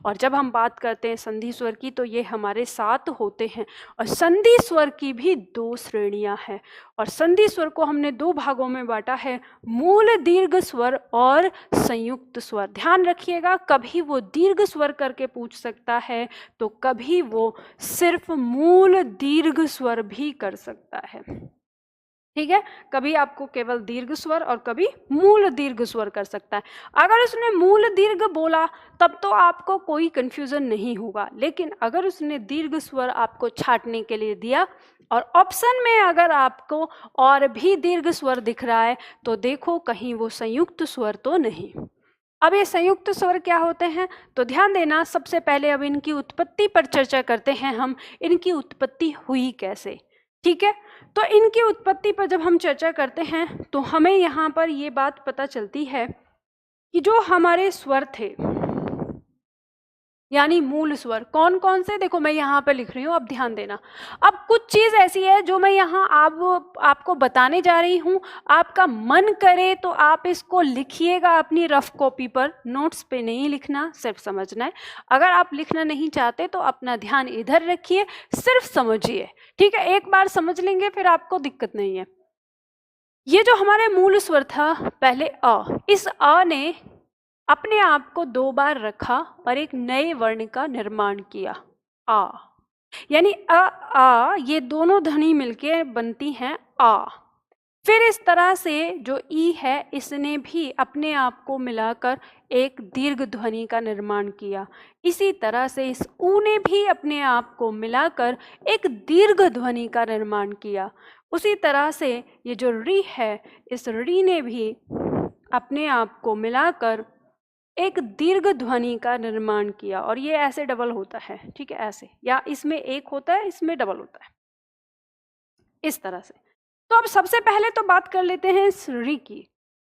और जब हम बात करते हैं संधि स्वर की, तो ये हमारे 7 होते हैं। और संधि स्वर की भी 2 श्रेणियां हैं, और संधि स्वर को हमने 2 भागों में बांटा है, मूल दीर्घ स्वर और संयुक्त स्वर। ध्यान रखिएगा, कभी वो दीर्घ स्वर करके पूछ सकता है, तो कभी वो सिर्फ मूल दीर्घ स्वर भी कर सकता है। ठीक है, कभी आपको केवल दीर्घ स्वर और कभी मूल दीर्घ स्वर कर सकता है। अगर उसने मूल दीर्घ बोला तब तो आपको कोई कंफ्यूजन नहीं होगा, लेकिन अगर उसने दीर्घ स्वर आपको छांटने के लिए दिया और ऑप्शन में अगर आपको और भी दीर्घ स्वर दिख रहा है, तो देखो कहीं वो संयुक्त स्वर तो नहीं। अब ये संयुक्त स्वर क्या होते हैं, तो ध्यान देना, सबसे पहले अब इनकी उत्पत्ति पर चर्चा करते हैं हम, इनकी उत्पत्ति हुई कैसे। ठीक है, तो इनकी उत्पत्ति पर जब हम चर्चा करते हैं तो हमें यहाँ पर ये बात पता चलती है कि जो हमारे स्वर थे, यानी मूल स्वर कौन कौन से, देखो मैं यहाँ पे लिख रही हूँ, अब ध्यान देना। अब कुछ चीज़ ऐसी है जो मैं यहाँ आपको बताने जा रही हूँ, आपका मन करे तो आप इसको लिखिएगा अपनी रफ कॉपी पर, नोट्स पे नहीं लिखना, सिर्फ समझना है। अगर आप लिखना नहीं चाहते तो अपना ध्यान इधर रखिए, सिर्फ समझिए। ठीक है, एक बार समझ लेंगे फिर आपको दिक्कत नहीं है। ये जो हमारे मूल स्वर था, पहले अ, इस अ ने अपने आप को 2 बार रखा और एक नए वर्ण का निर्माण किया, आ, यानी अ आ, ये दोनों ध्वनि मिलके बनती हैं आ। फिर इस तरह से जो ई है, इसने भी अपने आप को मिलाकर एक दीर्घ ध्वनि का निर्माण किया। इसी तरह से इस ऊ ने भी अपने आप को मिलाकर एक दीर्घ ध्वनि का निर्माण किया। उसी तरह से ये जो री है, इस री ने भी अपने आप को मिलाकर एक दीर्घ ध्वनि का निर्माण किया, और ये ऐसे डबल होता है। ठीक है, ऐसे, या इसमें एक होता है, इसमें डबल होता है, इस तरह से। तो अब सबसे पहले तो बात कर लेते हैं इस री की।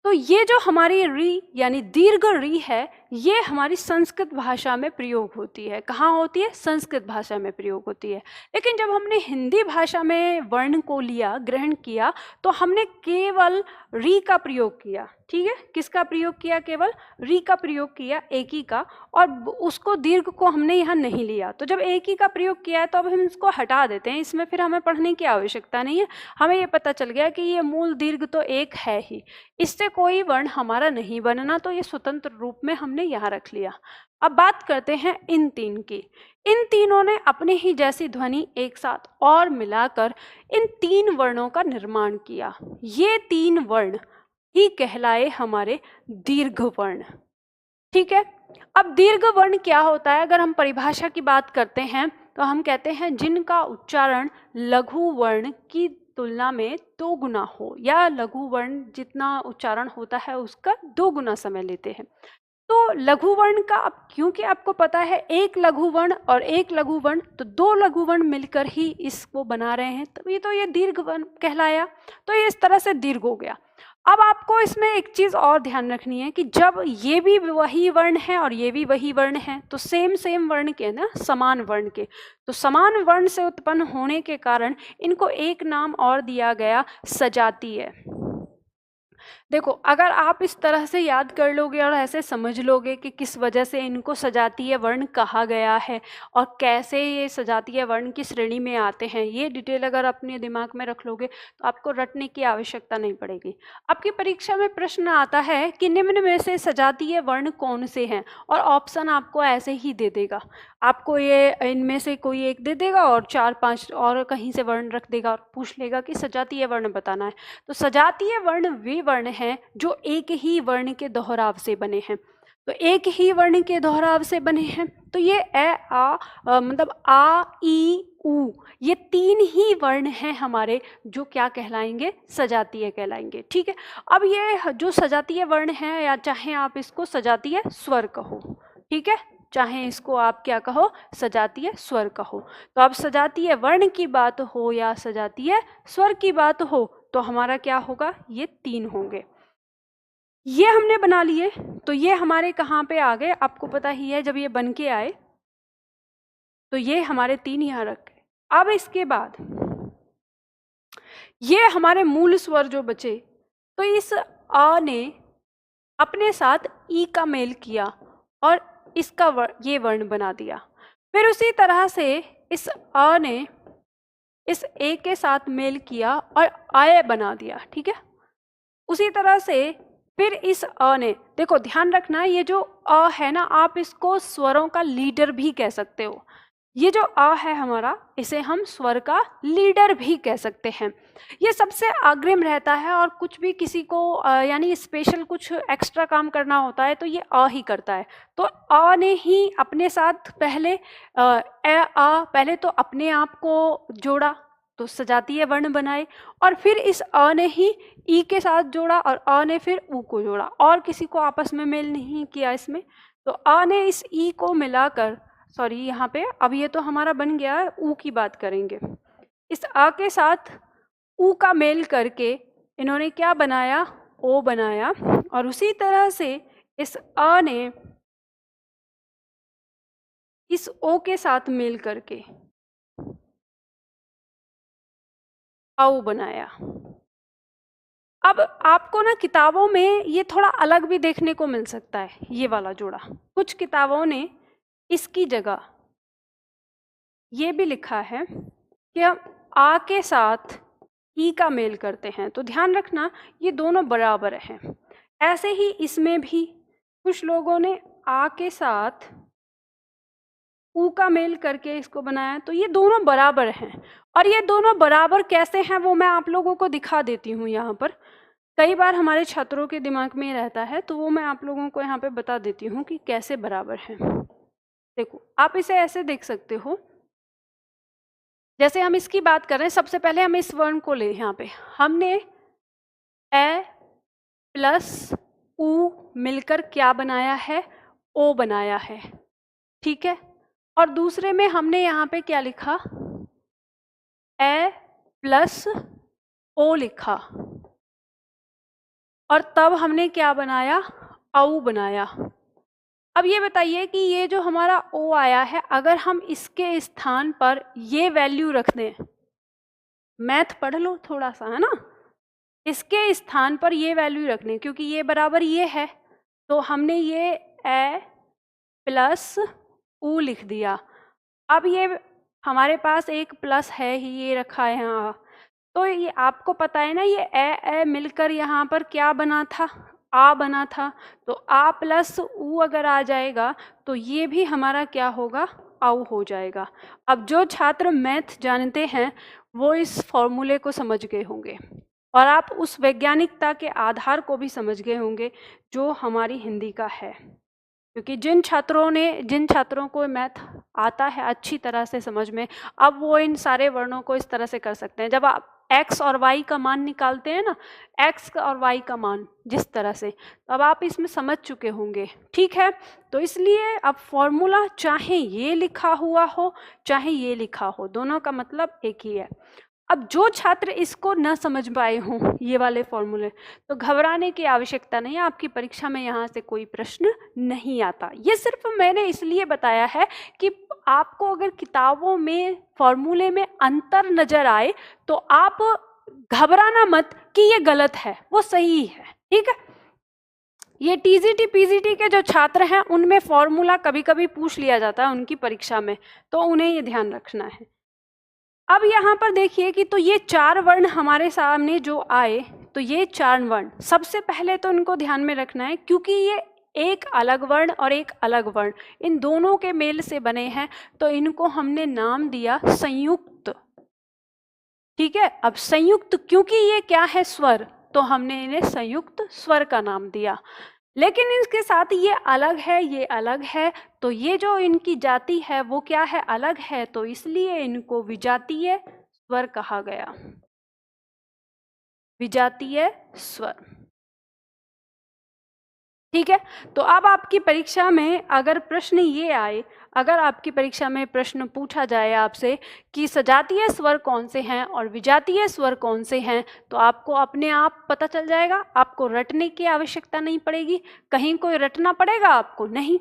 तो ये जो हमारी री यानी दीर्घ री है, ये हमारी संस्कृत भाषा में प्रयोग होती है। कहाँ होती है? संस्कृत भाषा में प्रयोग होती है। लेकिन जब हमने हिंदी भाषा में वर्ण को लिया, ग्रहण किया, तो हमने केवल री का प्रयोग किया। ठीक है, किसका प्रयोग किया? केवल री का प्रयोग किया, एक ही का, और उसको दीर्घ को हमने यहाँ नहीं लिया। तो जब एक ही का प्रयोग किया है तो अब हम इसको हटा देते हैं, इसमें फिर हमें पढ़ने की आवश्यकता नहीं है। हमें ये पता चल गया कि ये मूल दीर्घ तो एक है ही, इससे कोई वर्ण हमारा नहीं बनना, तो ये स्वतंत्र रूप में हमने यहाँ रख लिया। अब बात करते हैं इन 3 की। इन तीनों ने अपने ही जैसी ध्वनि एक साथ और मिलाकर इन 3 वर्णों का निर्माण किया। ये 3 वर्ण ही कहलाए हमारे दीर्घ वर्ण। ठीक है, अब दीर्घ वर्ण क्या होता है? अगर हम परिभाषा की बात करते हैं तो हम कहते हैं जिनका उच्चारण लघु वर्ण की तुलना में 2 गुना हो, या लघु वर्ण जितना उच्चारण होता है उसका 2 गुना समय लेते हैं। तो लघु वर्ण का, अब क्योंकि आपको पता है एक लघु वर्ण और एक लघु वर्ण, तो 2 लघु वर्ण मिलकर ही इसको बना रहे हैं, तभी तो ये दीर्घ वर्ण कहलाया। तो ये इस तरह से दीर्घ हो गया। अब आपको इसमें एक चीज़ और ध्यान रखनी है कि जब ये भी वही वर्ण है और ये भी वही वर्ण है, तो सेम वर्ण के ना, समान वर्ण के, तो समान वर्ण से उत्पन्न होने के कारण इनको एक नाम और दिया गया, सजातीय। देखो, अगर आप इस तरह से याद कर लोगे और ऐसे समझ लोगे कि किस वजह से इनको सजातीय वर्ण कहा गया है और कैसे ये सजातीय वर्ण की श्रेणी में आते हैं, ये डिटेल अगर अपने दिमाग में रख लोगे तो आपको रटने की आवश्यकता नहीं पड़ेगी। आपकी परीक्षा में प्रश्न आता है कि निम्न में से सजातीय वर्ण कौन से हैं, और ऑप्शन आपको ऐसे ही दे देगा। आपको ये इनमें से कोई एक दे देगा और 4-5 और कहीं से वर्ण रख देगा और पूछ लेगा कि सजातीय वर्ण बताना है। तो सजातीय वर्ण वे वर्ण हैं जो एक ही वर्ण के दोहराव से बने हैं। तो एक ही वर्ण के दोहराव से बने हैं, तो ये मतलब आ, ई, उ, ये 3 ही वर्ण हैं हमारे, जो क्या कहलाएंगे, सजातीय कहलाएंगे। ठीक है। अब ये जो सजातीय वर्ण हैं, या चाहे आप इसको सजातीय स्वर कहो, ठीक है, चाहे इसको आप क्या कहो, सजातीय स्वर कहो। तो अब सजातीय वर्ण की बात हो या सजातीय स्वर की बात हो, तो हमारा क्या होगा, ये 3 होंगे। ये हमने बना लिए, तो ये हमारे कहाँ पे आ गए, आपको पता ही है, जब ये बन के आए तो ये हमारे 3 यहाँ रख गए। अब इसके बाद ये हमारे मूल स्वर जो बचे, तो इस आ ने अपने साथ ई का मेल किया और इसका ये वर्ण बना दिया। फिर उसी तरह से इस आ ने इस ए के साथ मेल किया और आय बना दिया। ठीक है। उसी तरह से फिर इस अ ने, देखो ध्यान रखना, ये जो अ है ना, आप इसको स्वरों का लीडर भी कह सकते हो। ये जो अ है हमारा, इसे हम स्वर का लीडर भी कह सकते हैं। ये सबसे अग्रिम रहता है, और कुछ भी किसी को यानी स्पेशल कुछ एक्स्ट्रा काम करना होता है तो ये अ ही करता है। तो अ ने ही अपने साथ पहले पहले तो अपने आप को जोड़ा, तो सजातीय वर्ण बनाए, और फिर इस अ ने ही ई के साथ जोड़ा और अ ने फिर उ को जोड़ा, और किसी को आपस में मेल नहीं किया इसमें। तो अ ने इस ई को मिलाकर, सॉरी यहाँ पे अब ये तो हमारा बन गया, उ की बात करेंगे। इस आ के साथ उ का मेल करके इन्होंने क्या बनाया, ओ बनाया, और उसी तरह से इस अ ने इस ओ के साथ मेल करके औ बनाया। अब आपको ना किताबों में ये थोड़ा अलग भी देखने को मिल सकता है, ये वाला जोड़ा। कुछ किताबों ने इसकी जगह ये भी लिखा है कि हम आ के साथ ई का मेल करते हैं, तो ध्यान रखना ये दोनों बराबर हैं। ऐसे ही इसमें भी कुछ लोगों ने आ के साथ ऊ का मेल करके इसको बनाया, तो ये दोनों बराबर हैं। और ये दोनों बराबर कैसे हैं वो मैं आप लोगों को दिखा देती हूँ यहाँ पर। कई बार हमारे छात्रों के दिमाग में रहता है, तो वो मैं आप लोगों को यहाँ पे बता देती हूँ कि कैसे बराबर हैं। देखो, आप इसे ऐसे देख सकते हो, जैसे हम इसकी बात कर रहे हैं, सबसे पहले हम इस वर्ण को ले, यहाँ पे हमने ए प्लस उ मिलकर क्या बनाया है, ओ बनाया है। ठीक है। और दूसरे में हमने यहाँ पे क्या लिखा, ए प्लस ओ लिखा, और तब हमने क्या बनाया, औ बनाया। अब ये बताइए कि ये जो हमारा ओ आया है, अगर हम इसके स्थान पर ये वैल्यू रख दें, मैथ पढ़ लो थोड़ा सा, है ना, इसके स्थान पर ये वैल्यू रखने, क्योंकि ये बराबर ये है, तो हमने ये ए प्लस उ लिख दिया। अब ये हमारे पास एक प्लस है ही, ये रखा है यहाँ, तो ये आपको पता है ना, ये ए मिलकर यहाँ पर क्या बना था, आ बना था। तो आ प्लस उ अगर आ जाएगा तो ये भी हमारा क्या होगा, आउ हो जाएगा। अब जो छात्र मैथ जानते हैं वो इस फॉर्मूले को समझ गए होंगे, और आप उस वैज्ञानिकता के आधार को भी समझ गए होंगे जो हमारी हिंदी का है। क्योंकि जिन छात्रों को मैथ आता है अच्छी तरह से समझ में, अब वो इन सारे वर्णों को इस तरह से कर सकते हैं। जब आप x और y का मान निकालते हैं ना, x और y का मान जिस तरह से, तो अब आप इसमें समझ चुके होंगे। ठीक है। तो इसलिए अब फॉर्मूला चाहे ये लिखा हुआ हो चाहे ये लिखा हो, दोनों का मतलब एक ही है। अब जो छात्र इसको न समझ पाए हों ये वाले फॉर्मूले, तो घबराने की आवश्यकता नहीं है, आपकी परीक्षा में यहाँ से कोई प्रश्न नहीं आता। ये सिर्फ मैंने इसलिए बताया है कि आपको अगर किताबों में फॉर्मूले में अंतर नजर आए तो आप घबराना मत कि ये गलत है, वो सही है, ठीक है। ये टीजीटी पीजीटी के जो छात्र हैं उनमें फॉर्मूला कभी कभी पूछ लिया जाता है उनकी परीक्षा में, तो उन्हें ये ध्यान रखना है। अब यहाँ पर देखिए कि तो ये 4 वर्ण हमारे सामने जो आए, तो ये 4 वर्ण सबसे पहले तो इनको ध्यान में रखना है, क्योंकि ये एक अलग वर्ण और एक अलग वर्ण इन दोनों के मेल से बने हैं, तो इनको हमने नाम दिया संयुक्त, ठीक है। अब संयुक्त क्योंकि ये क्या है, स्वर, तो हमने इन्हें संयुक्त स्वर का नाम दिया। लेकिन इसके साथ ये अलग है, ये अलग है, तो ये जो इनकी जाति है वो क्या है, अलग है, तो इसलिए इनको विजातीय स्वर कहा गया, विजातीय स्वर, ठीक है। तो अब आपकी परीक्षा में अगर प्रश्न ये आए, अगर आपकी परीक्षा में प्रश्न पूछा जाए आपसे कि सजातीय स्वर कौन से हैं और विजातीय स्वर कौन से हैं, तो आपको अपने आप पता चल जाएगा, आपको रटने की आवश्यकता नहीं पड़ेगी। कहीं कोई रटना पड़ेगा आपको नहीं,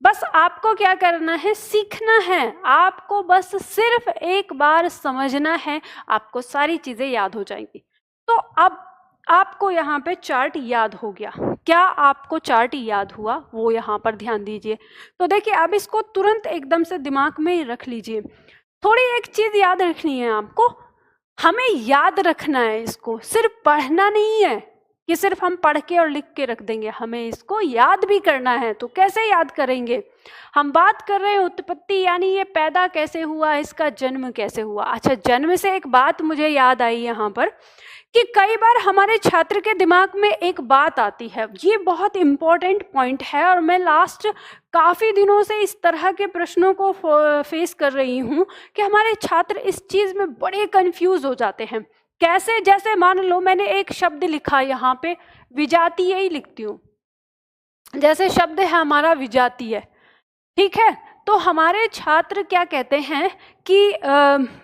बस आपको क्या करना है, सीखना है, आपको बस सिर्फ एक बार समझना है, आपको सारी चीजें याद हो जाएंगी। तो अब आपको यहाँ पे चार्ट याद हो गया, क्या आपको चार्ट याद हुआ वो यहाँ पर ध्यान दीजिए। तो देखिए अब इसको तुरंत एकदम से दिमाग में रख लीजिए। थोड़ी एक चीज याद रखनी है आपको, हमें याद रखना है, इसको सिर्फ पढ़ना नहीं है कि सिर्फ हम पढ़ के और लिख के रख देंगे, हमें इसको याद भी करना है। तो कैसे याद करेंगे, हम बात कर रहे हैं उत्पत्ति, यानी ये पैदा कैसे हुआ, इसका जन्म कैसे हुआ। अच्छा, जन्म से एक बात मुझे याद आई यहाँ पर कि कई बार हमारे छात्र के दिमाग में एक बात आती है, ये बहुत इम्पोर्टेंट पॉइंट है, और मैं लास्ट काफ़ी दिनों से इस तरह के प्रश्नों को फेस कर रही हूँ कि हमारे छात्र इस चीज़ में बड़े कंफ्यूज हो जाते हैं। कैसे, जैसे मान लो मैंने एक शब्द लिखा यहाँ पे, विजातीय ही लिखती हूँ, जैसे शब्द है हमारा विजातीय, ठीक है। तो हमारे छात्र क्या कहते हैं कि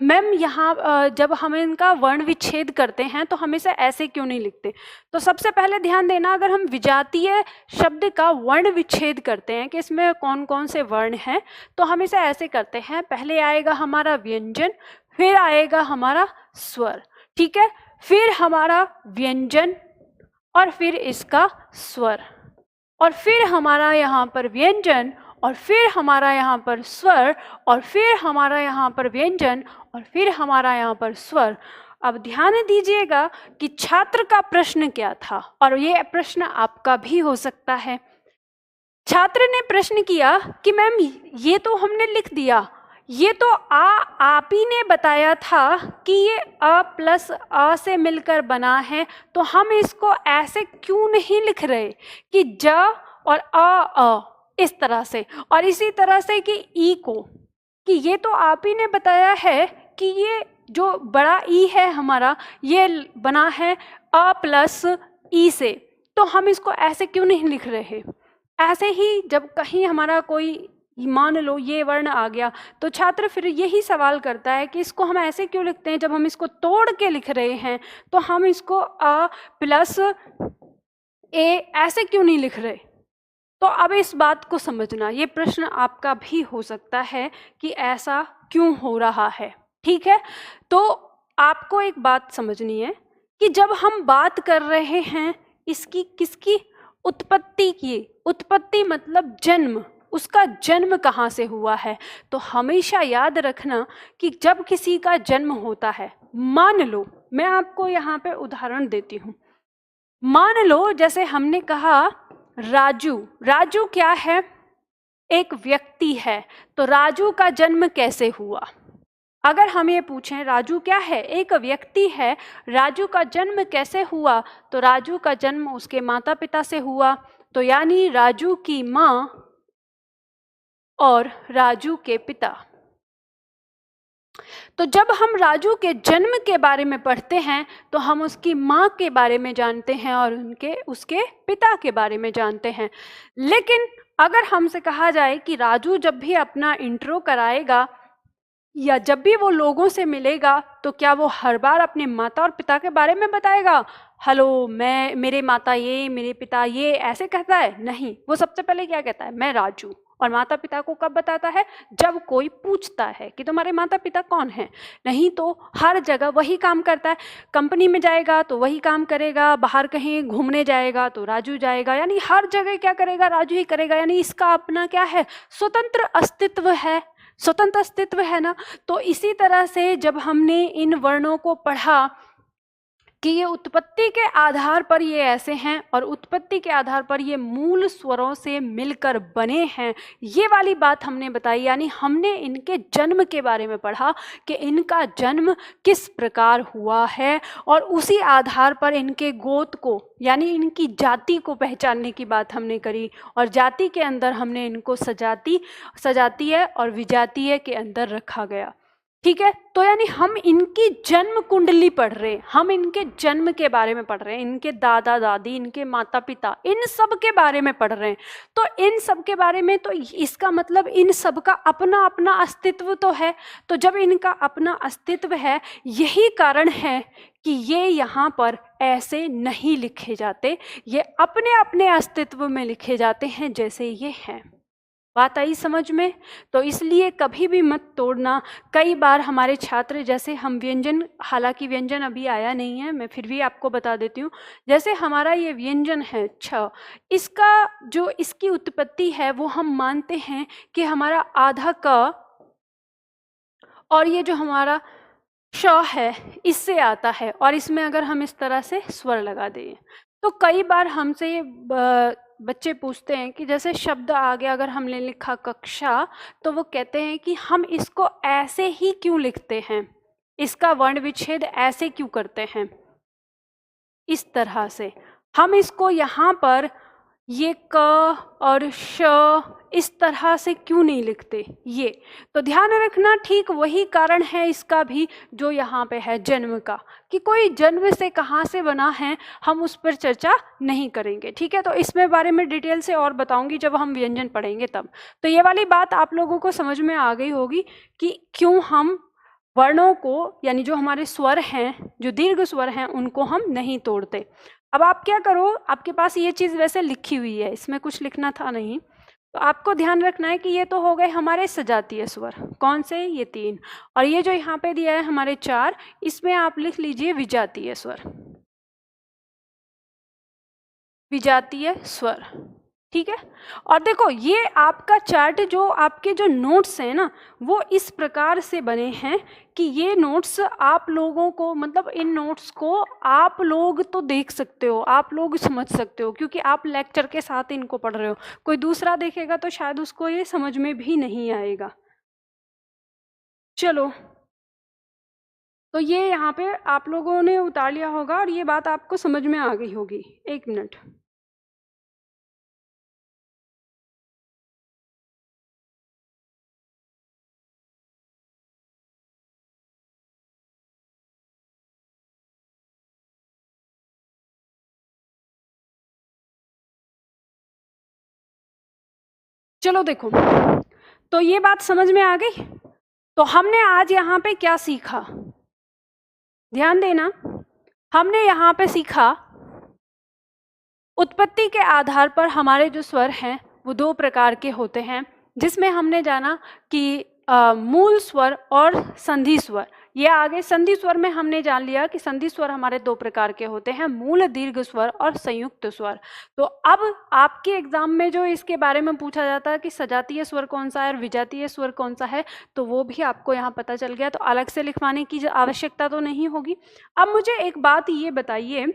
मैम यहाँ जब हम इनका वर्ण विच्छेद करते हैं तो हम इसे ऐसे क्यों नहीं लिखते। तो सबसे पहले ध्यान देना, अगर हम विजातीय शब्द का वर्ण विच्छेद करते हैं कि इसमें कौन कौन से वर्ण हैं, तो हम इसे ऐसे करते हैं, पहले आएगा हमारा व्यंजन, फिर आएगा हमारा स्वर, ठीक है, फिर हमारा व्यंजन और फिर इसका स्वर, और फिर हमारा यहाँ पर व्यंजन, और फिर हमारा यहाँ पर स्वर, और फिर हमारा यहाँ पर व्यंजन, और फिर हमारा यहाँ पर स्वर। अब ध्यान दीजिएगा कि छात्र का प्रश्न क्या था, और ये प्रश्न आपका भी हो सकता है। छात्र ने प्रश्न किया कि मैम ये तो हमने लिख दिया, ये तो आप ही ने बताया था कि ये अ प्लस अ से मिलकर बना है, तो हम इसको ऐसे क्यों नहीं लिख रहे कि ज और अ इस तरह से, और इसी तरह से कि ई को, कि ये तो आप ही ने बताया है कि ये जो बड़ा ई है हमारा, ये बना है अ प्लस ई से, तो हम इसको ऐसे क्यों नहीं लिख रहे। ऐसे ही जब कहीं हमारा कोई, मान लो ये वर्ण आ गया, तो छात्र फिर यही सवाल करता है कि इसको हम ऐसे क्यों लिखते हैं, जब हम इसको तोड़ के लिख रहे हैं तो हम इसको अ प्लस ए ऐसे क्यों नहीं लिख रहे। तो अब इस बात को समझना, ये प्रश्न आपका भी हो सकता है कि ऐसा क्यों हो रहा है, ठीक है। तो आपको एक बात समझनी है कि जब हम बात कर रहे हैं इसकी, किसकी, उत्पत्ति की, उत्पत्ति मतलब जन्म, उसका जन्म कहाँ से हुआ है, तो हमेशा याद रखना कि जब किसी का जन्म होता है, मान लो मैं आपको यहाँ पे उदाहरण देती हूँ, मान लो जैसे हमने कहा राजू, राजू क्या है, एक व्यक्ति है, तो राजू का जन्म कैसे हुआ। अगर हम ये पूछें राजू क्या है, एक व्यक्ति है, राजू का जन्म कैसे हुआ, तो राजू का जन्म उसके माता पिता से हुआ, तो यानी राजू की माँ और राजू के पिता। तो जब हम राजू के जन्म के बारे में पढ़ते हैं तो हम उसकी माँ के बारे में जानते हैं और उसके पिता के बारे में जानते हैं। लेकिन अगर हमसे कहा जाए कि राजू जब भी अपना इंट्रो कराएगा या जब भी वो लोगों से मिलेगा, तो क्या वो हर बार अपने माता और पिता के बारे में बताएगा, हेलो मेरे माता ये, मेरे पिता ये, ऐसे कहता है, नहीं। वो सबसे पहले क्या कहता है, मैं राजू, और माता पिता को कब बताता है? जब कोई पूछता है कि तुम्हारे माता पिता कौन हैं। नहीं तो हर जगह वही काम करता है। कंपनी में जाएगा तो वही काम करेगा, बाहर कहीं घूमने जाएगा तो राजू जाएगा, यानी हर जगह क्या करेगा? राजू ही करेगा। यानी इसका अपना क्या है? स्वतंत्र अस्तित्व है, स्वतंत्र अस्तित्व है ना। तो इसी तरह से जब हमने इन वर्णों को पढ़ा कि ये उत्पत्ति के आधार पर ये ऐसे हैं और उत्पत्ति के आधार पर ये मूल स्वरों से मिलकर बने हैं, ये वाली बात हमने बताई। यानी हमने इनके जन्म के बारे में पढ़ा कि इनका जन्म किस प्रकार हुआ है, और उसी आधार पर इनके गोत्र को यानी इनकी जाति को पहचानने की बात हमने करी। और जाति के अंदर हमने इनको सजातीय और विजातीय के अंदर रखा गया। ठीक है, तो यानी हम इनकी जन्म कुंडली पढ़ रहे हैं, हम इनके जन्म के बारे में पढ़ रहे हैं, इनके दादा दादी, इनके माता पिता, इन सब के बारे में पढ़ रहे हैं। तो इन सब के बारे में, तो इसका मतलब इन सब का अपना अपना अस्तित्व तो है। तो जब इनका अपना अस्तित्व है, यही कारण है कि ये यहाँ पर ऐसे नहीं लिखे जाते, ये अपने अपने अस्तित्व में लिखे जाते हैं जैसे ये हैं। बात आई समझ में? तो इसलिए कभी भी मत तोड़ना। कई बार हमारे छात्र, जैसे हम व्यंजन, हालांकि व्यंजन अभी आया नहीं है, मैं फिर भी आपको बता देती हूँ। जैसे हमारा ये व्यंजन है छ, इसका जो इसकी उत्पत्ति है वो हम मानते हैं कि हमारा आधा क और ये जो हमारा श है इससे आता है, और इसमें अगर हम इस तरह से स्वर लगा दें तो कई बार हमसे ये बच्चे पूछते हैं कि जैसे शब्द आ गया, अगर हमने लिखा कक्षा, तो वो कहते हैं कि हम इसको ऐसे ही क्यों लिखते हैं, इसका वर्ण विच्छेद ऐसे क्यों करते हैं, इस तरह से हम इसको यहाँ पर ये क और श इस तरह से क्यों नहीं लिखते ये। तो ध्यान रखना, ठीक वही कारण है इसका भी जो यहाँ पे है जन्म का, कि कोई जन्म से कहाँ से बना है हम उस पर चर्चा नहीं करेंगे। ठीक है, तो इसमें बारे में डिटेल से और बताऊंगी जब हम व्यंजन पढ़ेंगे तब। तो ये वाली बात आप लोगों को समझ में आ गई होगी कि क्यों हम वर्णों को, यानी जो हमारे स्वर हैं, जो दीर्घ स्वर हैं, उनको हम नहीं तोड़ते। अब आप क्या करो, आपके पास ये चीज़ वैसे लिखी हुई है, इसमें कुछ लिखना था नहीं, तो आपको ध्यान रखना है कि ये तो हो गए हमारे सजातीय स्वर। कौन से? ये 3। और ये जो यहाँ पे दिया है हमारे 4, इसमें आप लिख लीजिए विजातीय स्वर, विजातीय स्वर। ठीक है, और देखो ये आपका चार्ट, जो आपके जो नोट्स हैं ना, वो इस प्रकार से बने हैं कि ये नोट्स आप लोगों को, मतलब इन नोट्स को आप लोग तो देख सकते हो, आप लोग समझ सकते हो, क्योंकि आप लेक्चर के साथ इनको पढ़ रहे हो। कोई दूसरा देखेगा तो शायद उसको ये समझ में भी नहीं आएगा। चलो, तो ये यहाँ पे आप लोगों ने उतार लिया होगा और ये बात आपको समझ में आ गई होगी। 1 मिनट। चलो देखो, तो ये बात समझ में आ गई। तो हमने आज यहाँ पे क्या सीखा, ध्यान देना। हमने यहाँ पे सीखा उत्पत्ति के आधार पर हमारे जो स्वर हैं वो 2 प्रकार के होते हैं, जिसमें हमने जाना कि मूल स्वर और संधि स्वर। ये आगे संधि स्वर में हमने जान लिया कि संधि स्वर हमारे 2 प्रकार के होते हैं, मूल दीर्घ स्वर और संयुक्त स्वर। तो अब आपके एग्जाम में जो इसके बारे में पूछा जाता है कि सजातीय स्वर कौन सा है और विजातीय स्वर कौन सा है, तो वो भी आपको यहाँ पता चल गया, तो अलग से लिखवाने की आवश्यकता तो नहीं होगी। अब मुझे एक बात ये बताइए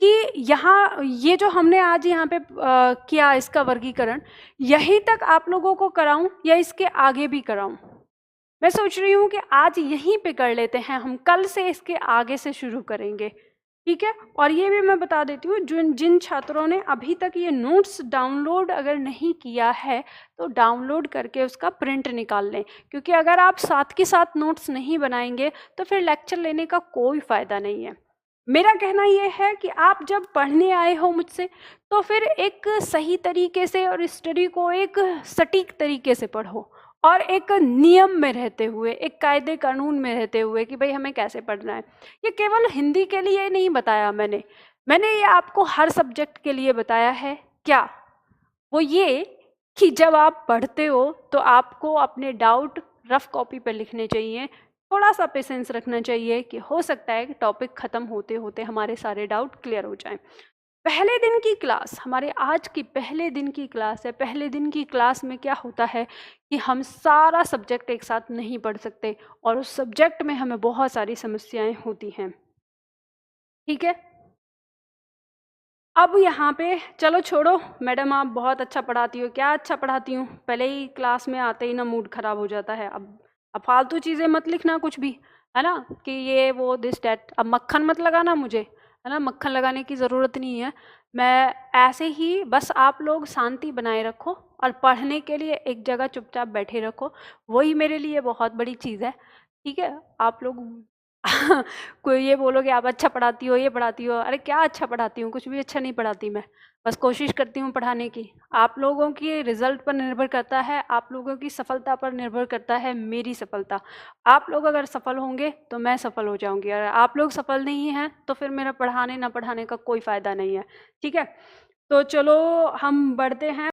कि यहाँ ये जो हमने आज यहाँ पे किया इसका वर्गीकरण, यहीं तक आप लोगों को कराऊं या इसके आगे भी कराऊं? मैं सोच रही हूँ कि आज यहीं पे कर लेते हैं, हम कल से इसके आगे से शुरू करेंगे। ठीक है, और ये भी मैं बता देती हूँ, जिन छात्रों ने अभी तक ये नोट्स डाउनलोड अगर नहीं किया है तो डाउनलोड करके उसका प्रिंट निकाल लें, क्योंकि अगर आप साथ के साथ नोट्स नहीं बनाएंगे तो फिर लेक्चर लेने का कोई फ़ायदा नहीं है। मेरा कहना यह है कि आप जब पढ़ने आए हो मुझसे तो फिर एक सही तरीके से और स्टडी को एक सटीक तरीके से पढ़ो, और एक नियम में रहते हुए, एक कायदे कानून में रहते हुए कि भाई हमें कैसे पढ़ना है। ये केवल हिंदी के लिए नहीं बताया मैंने ये आपको हर सब्जेक्ट के लिए बताया है। क्या वो? ये कि जब आप पढ़ते हो तो आपको अपने डाउट रफ कॉपी पर लिखने चाहिए। थोड़ा सा पेशेंस रखना चाहिए कि हो सकता है कि टॉपिक ख़त्म होते होते हमारे सारे डाउट क्लियर हो जाएं। पहले दिन की क्लास, हमारे आज की पहले दिन की क्लास है। पहले दिन की क्लास में क्या होता है कि हम सारा सब्जेक्ट एक साथ नहीं पढ़ सकते और उस सब्जेक्ट में हमें बहुत सारी समस्याएं होती हैं। ठीक है, अब यहाँ पे चलो छोड़ो, मैडम आप बहुत अच्छा पढ़ाती हो। क्या अच्छा पढ़ाती हूँ, पहले ही क्लास में आते ही ना मूड खराब हो जाता है। अब फालतू चीज़ें मत लिखना कुछ भी, है ना, कि ये वो दिस डैट। अब मक्खन मत लगाना मुझे, है ना, मक्खन लगाने की ज़रूरत नहीं है। मैं ऐसे ही बस, आप लोग शांति बनाए रखो और पढ़ने के लिए एक जगह चुपचाप बैठे रखो, वही मेरे लिए बहुत बड़ी चीज़ है। ठीक है, आप लोग कोई ये बोलोगे आप अच्छा पढ़ाती हो, ये पढ़ाती हो, अरे क्या अच्छा पढ़ाती हूँ, कुछ भी अच्छा नहीं पढ़ाती मैं। बस कोशिश करती हूँ पढ़ाने की। आप लोगों की रिजल्ट पर निर्भर करता है, आप लोगों की सफलता पर निर्भर करता है मेरी सफलता। आप लोग अगर सफल होंगे तो मैं सफल हो जाऊंगी, अगर आप लोग सफल नहीं हैं तो फिर मेरा पढ़ाने ना पढ़ाने का कोई फ़ायदा नहीं है। ठीक है, तो चलो हम बढ़ते हैं।